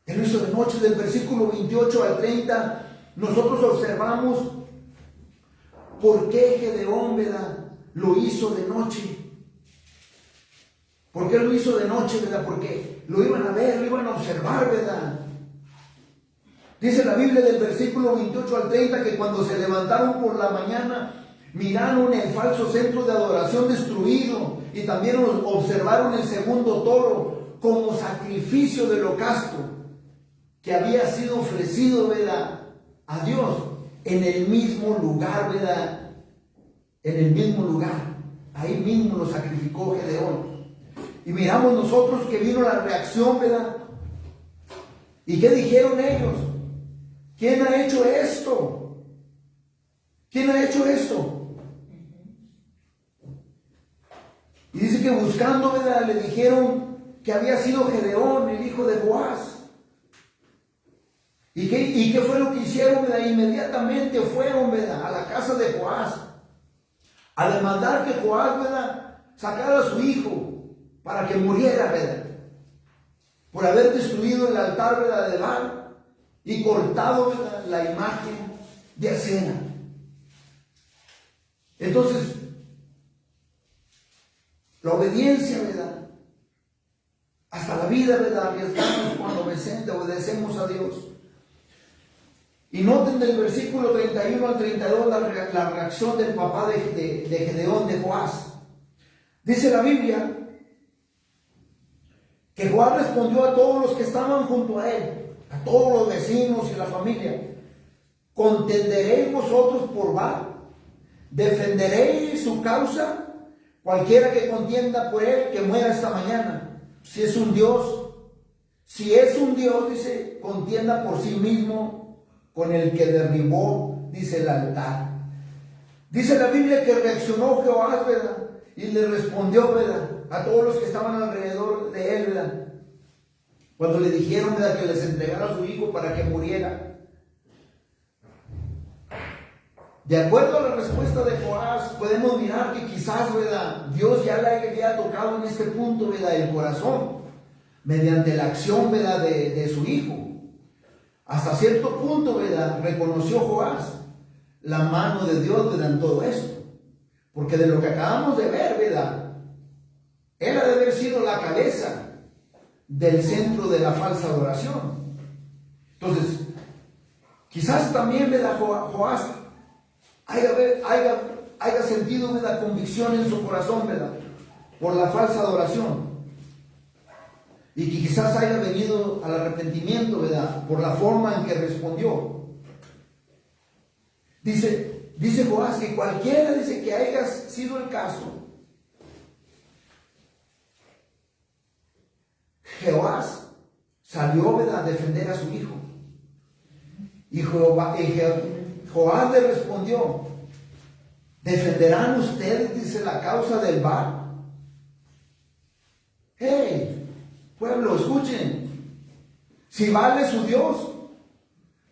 Él lo hizo de noche. Del versículo 28 al 30, nosotros observamos por qué Gedeón, ¿verdad?, lo hizo de noche. ¿Por qué lo hizo de noche, verdad? Porque lo iban a ver, lo iban a observar, ¿verdad? Dice la Biblia del versículo 28 al 30 que cuando se levantaron por la mañana, miraron el falso centro de adoración destruido y también observaron el segundo toro como sacrificio de holocausto que había sido ofrecido, ¿verdad?, a Dios en el mismo lugar, ¿verdad? En el mismo lugar. Ahí mismo lo sacrificó Gedeón. Y miramos nosotros que vino la reacción, ¿verdad? ¿Y qué dijeron ellos? ¿Quién ha hecho esto? ¿Quién ha hecho esto? Y dice que buscando, ¿verdad?, le dijeron que había sido Gedeón, el hijo de Joás. ¿Y qué fue lo que hicieron, verdad? Inmediatamente fueron, ¿verdad?, a la casa de Joás a demandar que Joás, ¿verdad?, sacara a su hijo para que muriera, ¿verdad?, por haber destruido el altar, ¿verdad?, de Baal y cortado, ¿verdad?, la imagen de Acera. Entonces, la obediencia, ¿verdad?, hasta la vida, ¿verdad?, arriesgamos cuando obedecemos a Dios. Y noten del versículo 31 al 32 la reacción del papá de Gedeón, de Joás. Dice la Biblia que Joás respondió a todos los que estaban junto a él, a todos los vecinos y la familia: ¿contenderéis vosotros por Baal? ¿Defenderéis su causa? Cualquiera que contienda por él, que muera esta mañana. Si es un Dios, dice, contienda por sí mismo con el que derribó, dice, el altar. Dice la Biblia que reaccionó Jehová, ¿verdad?, y le respondió, ¿verdad?, a todos los que estaban alrededor de él, ¿verdad?, cuando le dijeron, ¿verdad?, que les entregara a su hijo para que muriera. De acuerdo a la respuesta de Joás, podemos mirar que quizás, ¿verdad?, Dios ya le había tocado en este punto, ¿verdad?, el corazón, mediante la acción, ¿verdad?, de su hijo. Hasta cierto punto, ¿verdad?, reconoció Joás la mano de Dios, ¿verdad?, en todo esto. Porque de lo que acabamos de ver, ¿verdad?, él ha de haber sido la cabeza del centro de la falsa adoración. Entonces, quizás también, ¿verdad?, Joás haya sentido, ¿verdad?, convicción en su corazón, ¿verdad?, por la falsa adoración. Y que quizás haya venido al arrepentimiento, ¿verdad?, por la forma en que respondió. Dice Joás que cualquiera, dice, que haya sido el caso, Joás salió, ¿verdad?, a defender a su hijo. Y Joás le respondió: ¿Defenderán ustedes, dice, la causa del Baal? Hey, pueblo, escuchen. Si Baal es su Dios,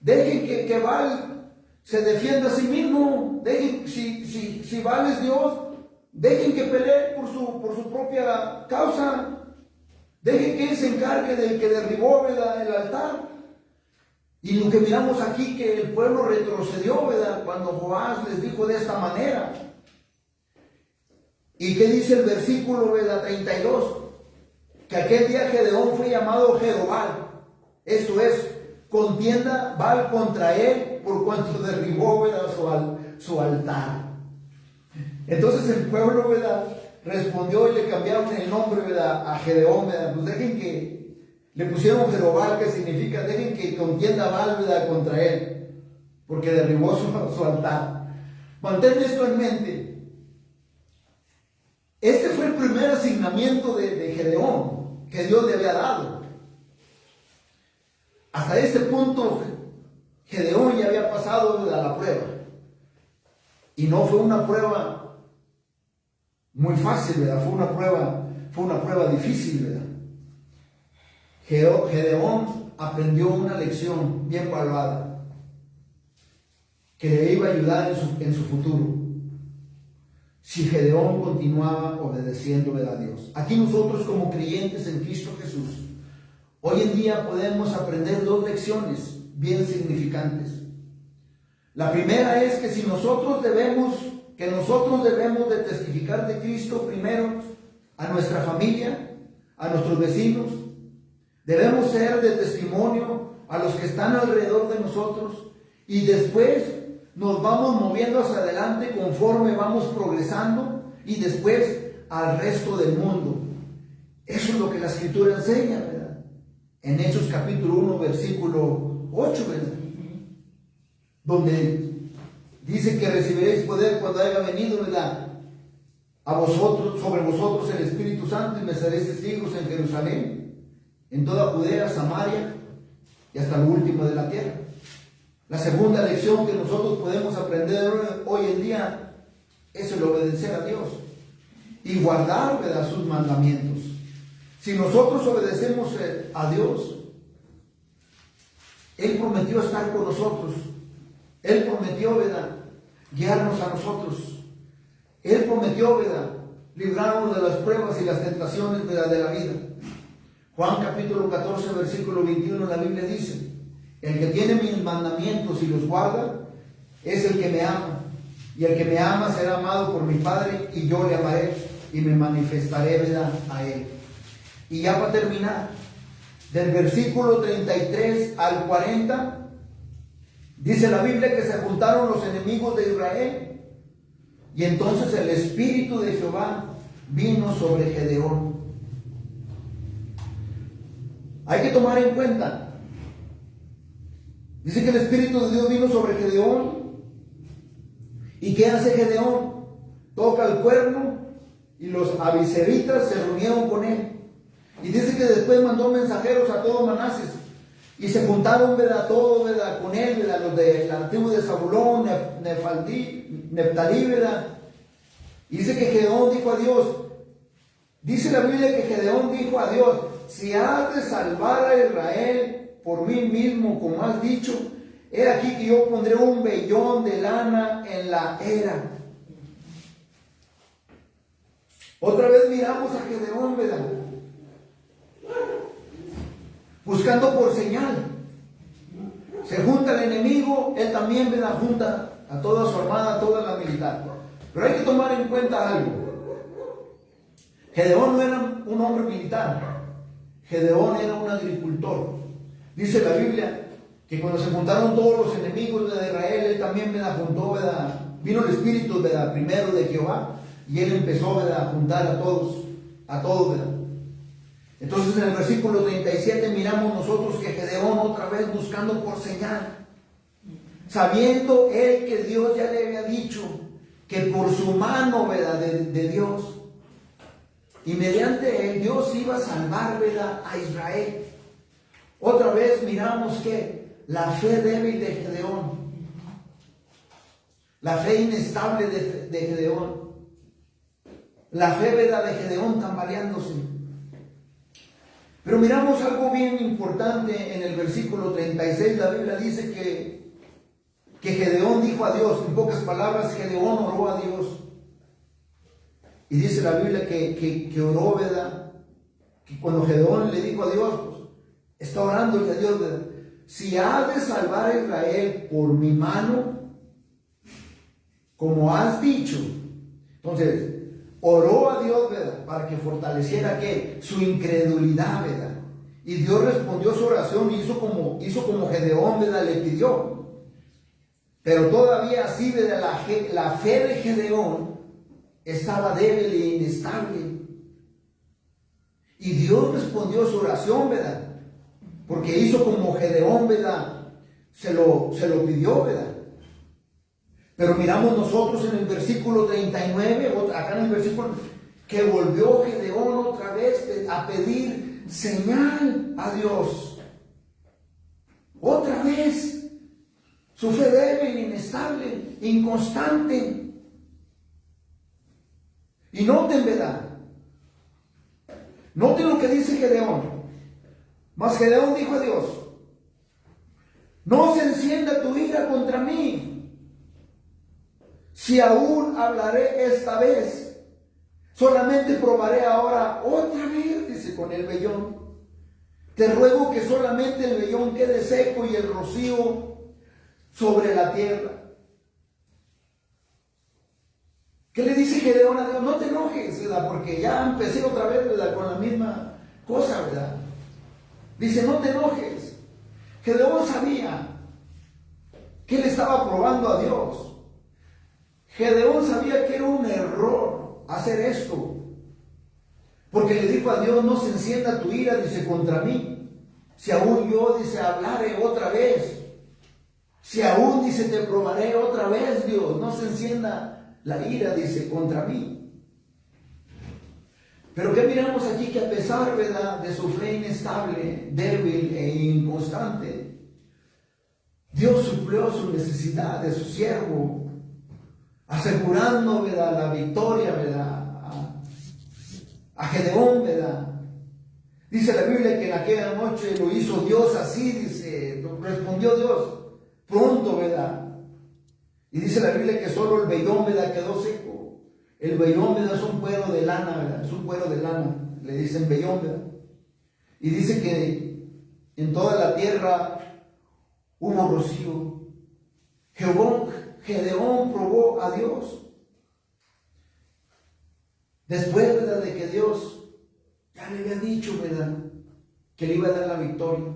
dejen que Baal se defienda a sí mismo. Dejen, si Baal es Dios, dejen que pelee por su propia causa. Dejen que él se encargue del que derribó, ¿verdad?, el altar. Y lo que miramos aquí, que el pueblo retrocedió, ¿verdad?, cuando Joás les dijo de esta manera. ¿Y qué dice el versículo, ¿verdad?, 32? Que aquel día Gedeón fue llamado Jerobal. Esto es, contienda Baal contra él por cuanto derribó, ¿verdad?, su altar. Entonces el pueblo, ¿verdad?, respondió y le cambiaron el nombre, ¿verdad?, a Gedeón, ¿verdad? Pues dejen que, le pusieron Jerobal, que significa, dejen que contienda Baal, ¿verdad?, contra él, porque derribó su altar. Mantén esto en mente. Este fue el primer asignamiento de Gedeón que Dios le había dado. Hasta este punto, Gedeón ya había pasado, ¿verdad?, la prueba. Y no fue una prueba muy fácil, ¿verdad? Fue una prueba difícil, ¿verdad? Gedeón aprendió una lección bien valorada que le iba a ayudar en su futuro, si Gedeón continuaba obedeciendo, ¿verdad?, a Dios. Aquí nosotros, como creyentes en Cristo Jesús, hoy en día podemos aprender dos lecciones bien significantes. La primera es que nosotros debemos de testificar de Cristo primero a nuestra familia, a nuestros vecinos. Debemos ser de testimonio a los que están alrededor de nosotros, y después nos vamos moviendo hacia adelante conforme vamos progresando, y después al resto del mundo. Eso es lo que la Escritura enseña, ¿verdad? En Hechos capítulo 1, versículo 8, ¿verdad?, donde dice que recibiréis poder cuando haya venido, ¿verdad?, sobre vosotros el Espíritu Santo, y me seréis testigos en Jerusalén, en toda Judea, Samaria y hasta lo último de la tierra. La segunda lección que nosotros podemos aprender hoy en día es el obedecer a Dios y guardar, ¿verdad?, sus mandamientos. Si nosotros obedecemos a Dios, Él prometió estar con nosotros. Él prometió, ¿verdad?, guiarnos a nosotros. Él prometió, ¿verdad?, librarnos de las pruebas y las tentaciones, ¿verdad?, de la vida. Juan capítulo 14, versículo 21, la Biblia dice: el que tiene mis mandamientos y los guarda es el que me ama. Y el que me ama será amado por mi Padre, y yo le amaré y me manifestaré, ¿verdad?, a él. Y ya para terminar, del versículo 33 al 40, dice la Biblia que se juntaron los enemigos de Israel, y entonces el Espíritu de Jehová vino sobre Gedeón. Hay que tomar en cuenta, dice que el Espíritu de Dios vino sobre Gedeón. ¿Y qué hace Gedeón? Toca el cuerno, y los abiseritas se reunieron con él. Y dice que después mandó mensajeros a todo Manases, y se juntaron, ¿verdad?, todos, ¿verdad?, con él, ¿verdad?, los de la tribu de Zabulón, Neftalí, ¿verdad? Y dice que Gedeón dijo a Dios, dice la Biblia que Gedeón dijo a Dios: si has de salvar a Israel por mí mismo, como has dicho, he aquí que yo pondré un vellón de lana en la era. Otra vez miramos a Gedeón, ¿verdad?, buscando por señal. Se junta el enemigo, él también, ¿verdad?, junta a toda su armada, a toda la militar. Pero hay que tomar en cuenta algo. Gedeón no era un hombre militar. Gedeón era un agricultor. Dice la Biblia que cuando se juntaron todos los enemigos de Israel, él también, ¿verdad?, juntó, ¿verdad?, vino el Espíritu, ¿verdad?, primero de Jehová, y él empezó, ¿verdad?, a juntar a todos, ¿verdad? Entonces en el versículo 37 miramos nosotros que Gedeón, otra vez buscando por señal, sabiendo él que Dios ya le había dicho que por su mano, ¿verdad?, de Dios, y mediante él Dios iba a salvar, ¿verdad?, a Israel. Otra vez miramos que la fe débil de Gedeón, la fe inestable de Gedeón, la fe, ¿verdad?, de Gedeón tambaleándose. Pero miramos algo bien importante en el versículo 36. La Biblia dice que Gedeón dijo a Dios, en pocas palabras, Gedeón oró a Dios. Y dice la Biblia que oró, ¿verdad?, que cuando Gedeón le dijo a Dios, pues, está orando a Dios, ¿verdad?, si has de salvar a Israel por mi mano, como has dicho. Entonces, oró a Dios, ¿verdad?, para que fortaleciera ¿qué? Su incredulidad, ¿verdad? Y Dios respondió su oración y hizo como Gedeón, ¿verdad?, le pidió. Pero todavía así, ¿verdad?, la fe de Gedeón estaba débil e inestable. Y Dios respondió su oración, ¿verdad?, porque hizo como Gedeón, ¿verdad?, se lo pidió, ¿verdad? Pero miramos nosotros en el versículo 39, acá en el versículo, que volvió Gedeón otra vez a pedir señal a Dios. Otra vez, su fe débil, inestable, inconstante. Y noten, ¿verdad?, noten lo que dice Gedeón. Mas Gedeón dijo a Dios, no se encienda tu ira contra mí, si aún hablaré esta vez, solamente probaré ahora otra vez, dice, con el vellón. Te ruego que solamente el vellón quede seco y el rocío sobre la tierra. ¿Qué le dice Gedeón a Dios? No te enojes, ¿verdad?, porque ya empecé otra vez, ¿verdad?, con la misma cosa, ¿verdad? Dice, no te enojes. Gedeón sabía que él estaba probando a Dios. Gedeón sabía que era un error hacer esto, porque le dijo a Dios, no se encienda tu ira, dice, contra mí, si aún yo, dice, hablaré otra vez, si aún, dice, te probaré otra vez, Dios, no se encienda la ira, dice, contra mí. Pero ¿qué miramos aquí? Que a pesar, ¿verdad?, de su fe inestable, débil e inconstante, Dios suplió su necesidad de su siervo, asegurando, ¿verdad?, la victoria, ¿verdad?, a Gedeón, ¿verdad? Dice la Biblia que en aquella noche lo hizo Dios así, dice, respondió Dios pronto, ¿verdad? Y dice la Biblia que solo el vellón, ¿verdad?, quedó seco. El vellón, ¿verdad?, es un cuero de lana, ¿verdad? Es un cuero de lana, le dicen vellón, ¿verdad? Y dice que en toda la tierra hubo rocío. Gedeón probó a Dios. Después, ¿verdad?, de que Dios ya le había dicho, ¿verdad?, que le iba a dar la victoria.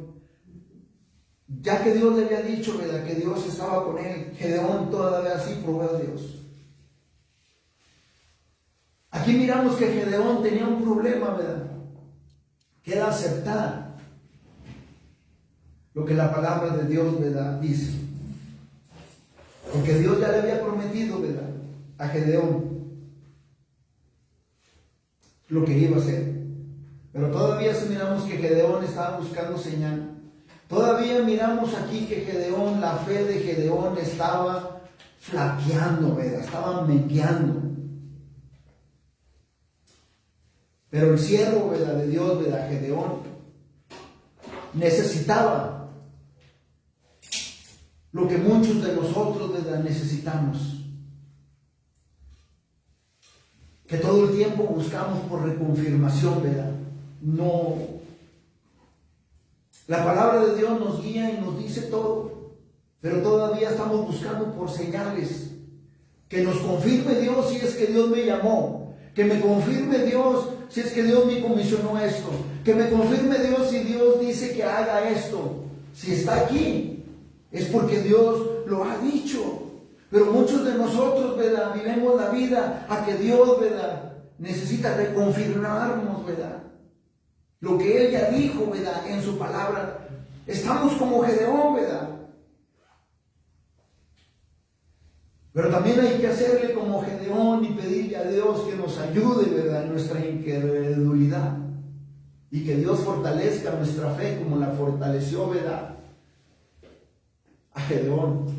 Ya que Dios le había dicho, ¿verdad?, que Dios estaba con él, Gedeón todavía así probó a Dios. Aquí miramos que Gedeón tenía un problema, ¿verdad?, que era aceptar lo que la palabra de Dios, ¿verdad?, dice. Porque Dios ya le había prometido, ¿verdad?, a Gedeón lo que iba a hacer. Pero todavía si miramos que Gedeón estaba buscando señal. Todavía miramos aquí que Gedeón, la fe de Gedeón estaba flaqueando, ¿verdad?, estaba mengueando. Pero el siervo, ¿verdad?, de Dios, ¿verdad?, Gedeón, necesitaba lo que muchos de nosotros, ¿verdad?, necesitamos. Que todo el tiempo buscamos por reconfirmación, ¿verdad? No. La palabra de Dios nos guía y nos dice todo, pero todavía estamos buscando por señales. Que nos confirme Dios si es que Dios me llamó. Que me confirme Dios si es que Dios me comisionó esto. Que me confirme Dios si Dios dice que haga esto. Si está aquí, es porque Dios lo ha dicho. Pero muchos de nosotros, ¿verdad?, vivimos la vida a que Dios, ¿verdad?, necesita reconfirmarnos, ¿verdad?, lo que Él ya dijo, ¿verdad?, en su palabra. Estamos como Gedeón, ¿verdad? Pero también hay que hacerle como Gedeón y pedirle a Dios que nos ayude, ¿verdad?, en nuestra incredulidad. Y que Dios fortalezca nuestra fe como la fortaleció, ¿verdad?, a Gedeón.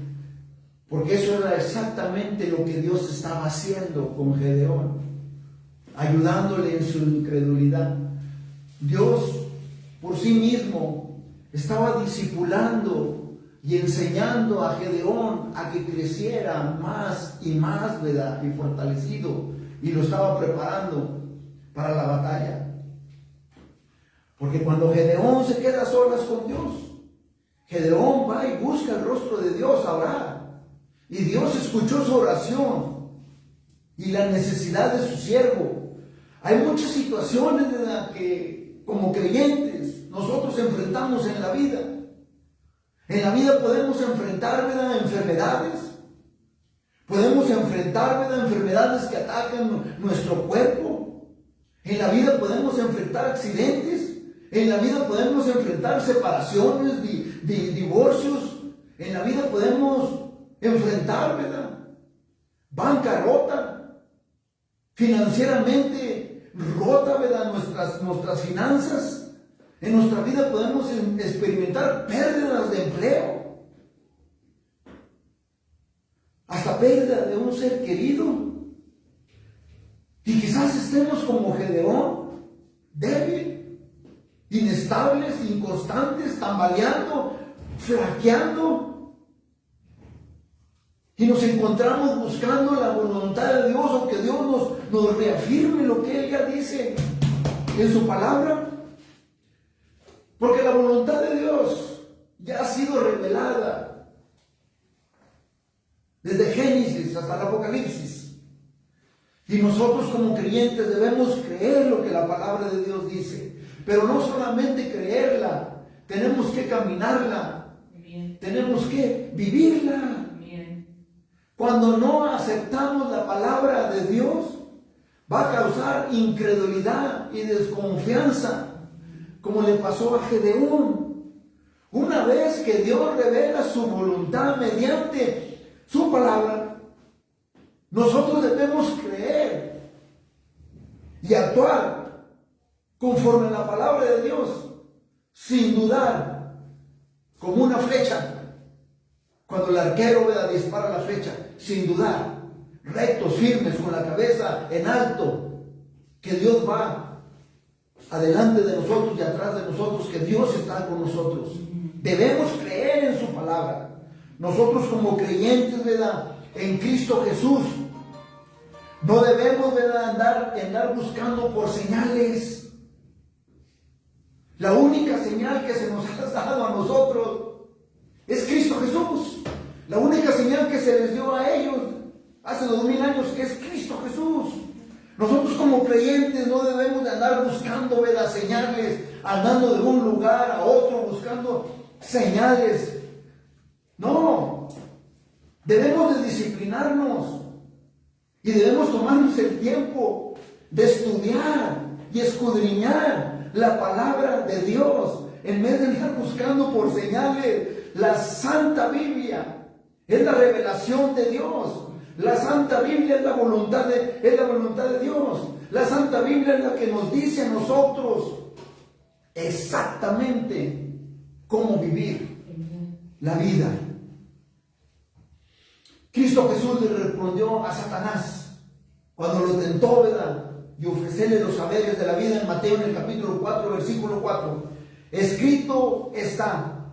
Porque eso era exactamente lo que Dios estaba haciendo con Gedeón, ayudándole en su incredulidad. Dios por sí mismo estaba discipulando y enseñando a Gedeón a que creciera más y más, ¿verdad? Y fortalecido, y lo estaba preparando para la batalla. Porque cuando Gedeón se queda a solas con Dios, Gedeón va y busca el rostro de Dios a orar. Y Dios escuchó su oración y la necesidad de su siervo. Hay muchas situaciones, ¿verdad?, que como creyentes nosotros enfrentamos en la vida. En la vida podemos enfrentar, ¿verdad?, enfermedades. Podemos enfrentar, ¿verdad?, enfermedades que atacan nuestro cuerpo. En la vida podemos enfrentar accidentes. En la vida podemos enfrentar separaciones, divorcios. En la vida podemos enfrentar, ¿verdad?, bancarrota, financieramente rota, ¿verdad?, nuestras finanzas. En nuestra vida podemos experimentar pérdidas de empleo, hasta pérdida de un ser querido. Y quizás estemos como Gedeón, débil, inestables, inconstantes, tambaleando, flaqueando. Y nos encontramos buscando la voluntad de Dios, o que Dios nos reafirme lo que Él ya dice en su palabra. Porque la voluntad de Dios ya ha sido revelada desde Génesis hasta el Apocalipsis. Y nosotros como creyentes debemos creer lo que la palabra de Dios dice. Pero no solamente creerla, tenemos que caminarla. Bien. Tenemos que vivirla. Bien. Cuando no aceptamos la palabra de Dios, va a causar incredulidad y desconfianza, como le pasó a Gedeón. Una vez que Dios revela su voluntad mediante su palabra, nosotros debemos creer y actuar conforme a la palabra de Dios, sin dudar, como una flecha. Cuando el arquero, ¿verdad?, dispara la flecha, sin dudar, rectos, firmes, con la cabeza en alto, que Dios va adelante de nosotros y atrás de nosotros, que Dios está con nosotros. Debemos creer en su palabra. Nosotros como creyentes, ¿verdad?, en Cristo Jesús, no debemos, ¿verdad?, andar buscando por señales. La única señal que se nos ha dado a nosotros es Cristo Jesús. La única señal que se les dio a ellos hace 2000 años, que es Cristo Jesús. Nosotros como creyentes no debemos de andar buscando, ¿verdad?, señales, andando de un lugar a otro buscando señales. No, debemos de disciplinarnos y debemos tomarnos el tiempo de estudiar y escudriñar la palabra de Dios, en vez de andar buscando por señales. La Santa Biblia es la revelación de Dios. La Santa Biblia es la voluntad de Dios. La Santa Biblia es la que nos dice a nosotros exactamente cómo vivir la vida. Cristo Jesús le respondió a Satanás cuando lo tentó, ¿verdad?, y ofrecerle los saberes de la vida, en Mateo, en el capítulo 4, versículo 4. Escrito está: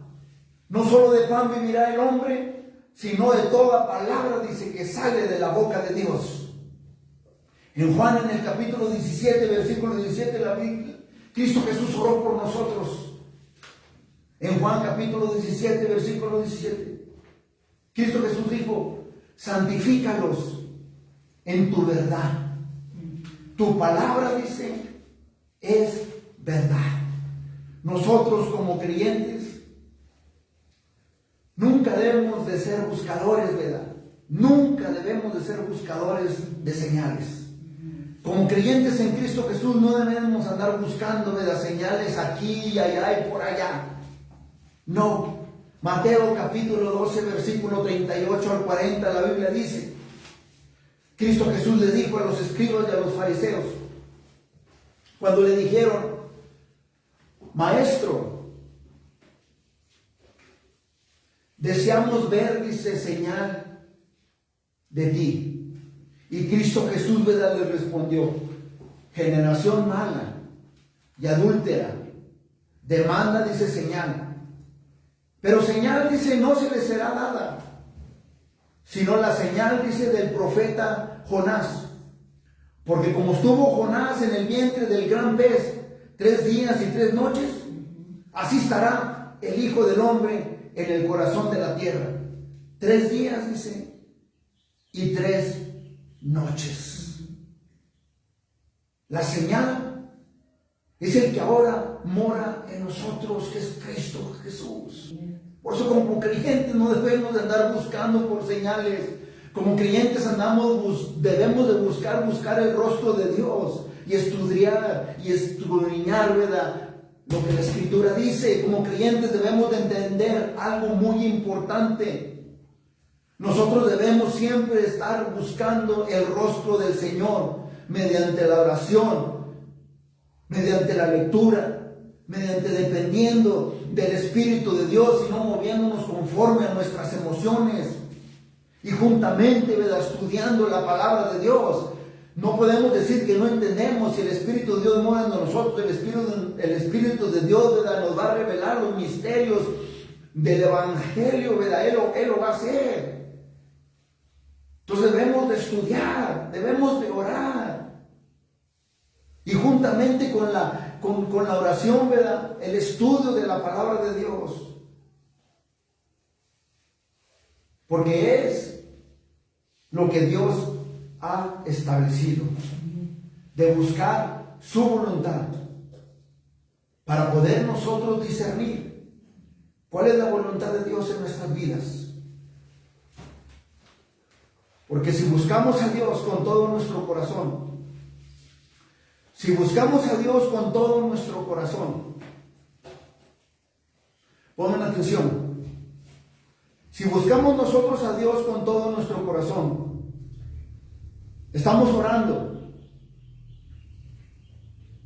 no solo de pan vivirá el hombre, sino de toda palabra, dice, que sale de la boca de Dios. En Juan, en el capítulo 17, versículo 17, la Biblia, Cristo Jesús oró por nosotros. En Juan capítulo 17, versículo 17, Cristo Jesús dijo: santifícalos en tu verdad. Tu palabra, dice, es verdad. Nosotros como creyentes nunca debemos de ser buscadores, ¿verdad? Nunca debemos de ser buscadores de señales. Como creyentes en Cristo Jesús no debemos andar buscando, ¿verdad?, señales aquí y allá y por allá. No. Mateo capítulo 12, versículo 38 al 40, la Biblia dice: Cristo Jesús le dijo a los escribas y a los fariseos, cuando le dijeron: Maestro, deseamos ver, dice, señal de ti. Y Cristo Jesús, ¿verdad?, le respondió: generación mala y adúltera, demanda, dice, señal. Pero señal, dice, no se le será dada, sino la señal, dice, del profeta Jonás. Porque como estuvo Jonás en el vientre del gran pez 3 días y 3 noches, así estará el Hijo del Hombre en el corazón de la tierra. 3 días, dice, y 3 noches. La señal es el que ahora mora en nosotros, que es Cristo Jesús. Por eso, como creyentes, no debemos de andar buscando por señales. Como creyentes debemos de buscar el rostro de Dios y estudiar y escudriñar, ¿verdad?, lo que la Escritura dice. Como creyentes debemos de entender algo muy importante. Nosotros debemos siempre estar buscando el rostro del Señor mediante la oración, mediante la lectura, mediante dependiendo del Espíritu de Dios y no moviéndonos conforme a nuestras emociones. Y juntamente, ¿verdad?, estudiando la palabra de Dios. No podemos decir que no entendemos. Si el Espíritu de Dios mora en nosotros, el Espíritu de Dios, ¿verdad?, nos va a revelar los misterios del Evangelio, ¿verdad? Él lo va a hacer. Entonces debemos de estudiar, debemos de orar. Y juntamente con la oración, ¿verdad?, el estudio de la palabra de Dios. Porque es lo que Dios ha establecido, de buscar su voluntad, para poder nosotros discernir cuál es la voluntad de Dios en nuestras vidas. Porque si buscamos a Dios con todo nuestro corazón, si buscamos a Dios con todo nuestro corazón, pongan atención. Si buscamos nosotros a Dios con todo nuestro corazón, estamos orando,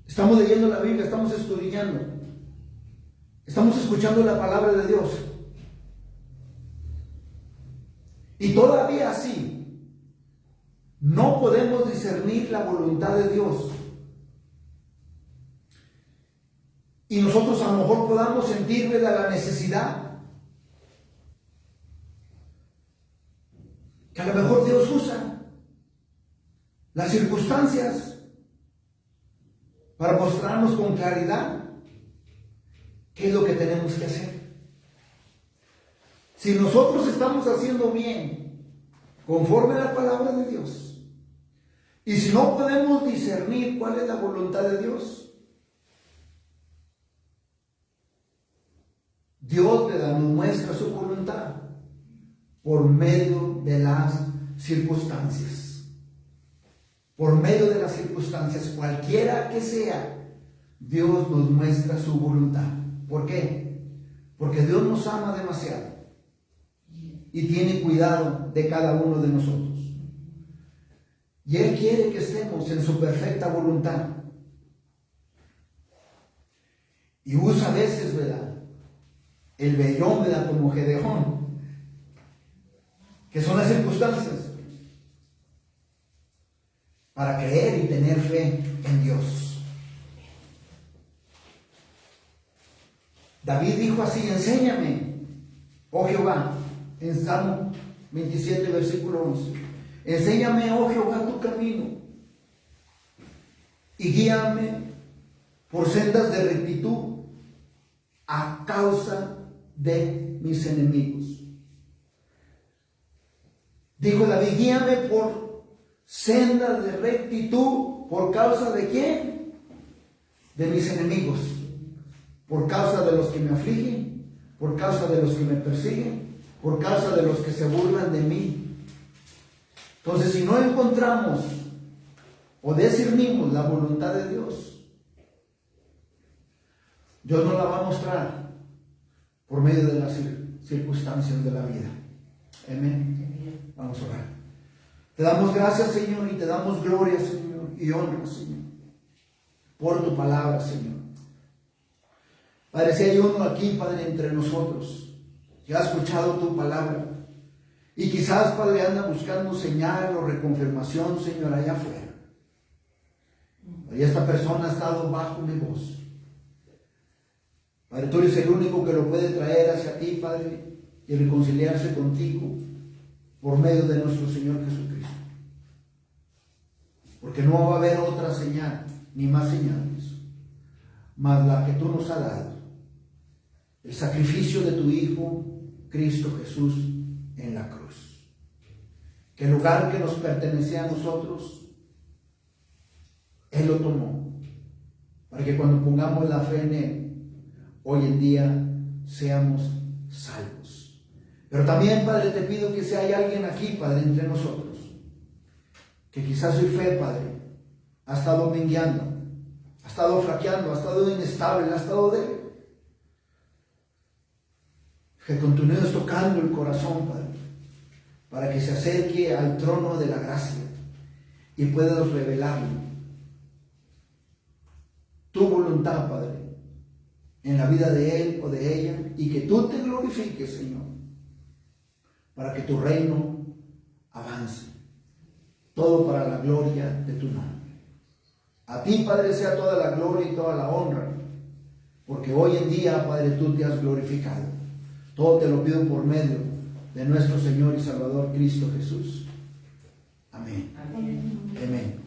estamos leyendo la Biblia, estamos escudriñando, estamos escuchando la palabra de Dios, y todavía así no podemos discernir la voluntad de Dios. Y nosotros a lo mejor podamos sentir, ¿verdad?, la necesidad. Que a lo mejor Dios usa las circunstancias para mostrarnos con claridad qué es lo que tenemos que hacer. Si nosotros estamos haciendo bien conforme a la palabra de Dios, y si no podemos discernir cuál es la voluntad de Dios, Dios, ¿verdad?, nos muestra su voluntad por medio de las circunstancias. Por medio de las circunstancias, cualquiera que sea, Dios nos muestra su voluntad. ¿Por qué? Porque Dios nos ama demasiado y tiene cuidado de cada uno de nosotros. Y Él quiere que estemos en su perfecta voluntad. Y usa a veces, ¿verdad?, el vellón, ¿verdad?, como Gedeón, que son las circunstancias, para creer y tener fe en Dios. David dijo así: enséñame, oh Jehová, en Salmo 27, versículo 11. Enséñame, oh Jehová, tu camino, y guíame por sendas de rectitud a causa de mis enemigos. Dijo David: guíame por sendas de rectitud, ¿por causa de quién? De mis enemigos, por causa de los que me afligen, por causa de los que me persiguen, por causa de los que se burlan de mí. Entonces, si no encontramos o discernimos la voluntad de Dios, Dios nos la va a mostrar por medio de las circunstancias de la vida. Amén. Vamos a orar. Te damos gracias, Señor, y te damos gloria, Señor, y honra, Señor, por tu palabra, Señor. Padre, si hay uno aquí, Padre, entre nosotros, que ha escuchado tu palabra Y quizás, Padre, anda buscando señal o reconfirmación, Señor, allá afuera. Y esta persona ha estado bajo mi voz. Padre, tú eres el único que lo puede traer hacia ti, Padre, y reconciliarse contigo por medio de nuestro Señor Jesucristo. Porque no va a haber otra señal, ni más señales, más la que tú nos has dado. El sacrificio de tu Hijo, Cristo Jesús, en la cruz. Que el lugar que nos pertenecía a nosotros, Él lo tomó, para que cuando pongamos la fe en Él, hoy en día seamos salvos. Pero también, Padre, te pido que si hay alguien aquí, Padre, entre nosotros, que quizás su fe, Padre, ha estado mengueando, ha estado flaqueando, ha estado inestable, ha estado débil, que continúes tocando el corazón, Padre, para que se acerque al trono de la gracia y puedas revelarle tu voluntad, Padre, en la vida de él o de ella, y que tú te glorifiques, Señor, para que tu reino avance, todo para la gloria de tu nombre. A ti, Padre, sea toda la gloria y toda la honra, porque hoy en día, Padre, tú te has glorificado. Todo te lo pido por medio de nuestro Señor y Salvador Cristo Jesús. Amén. Amén. Amén.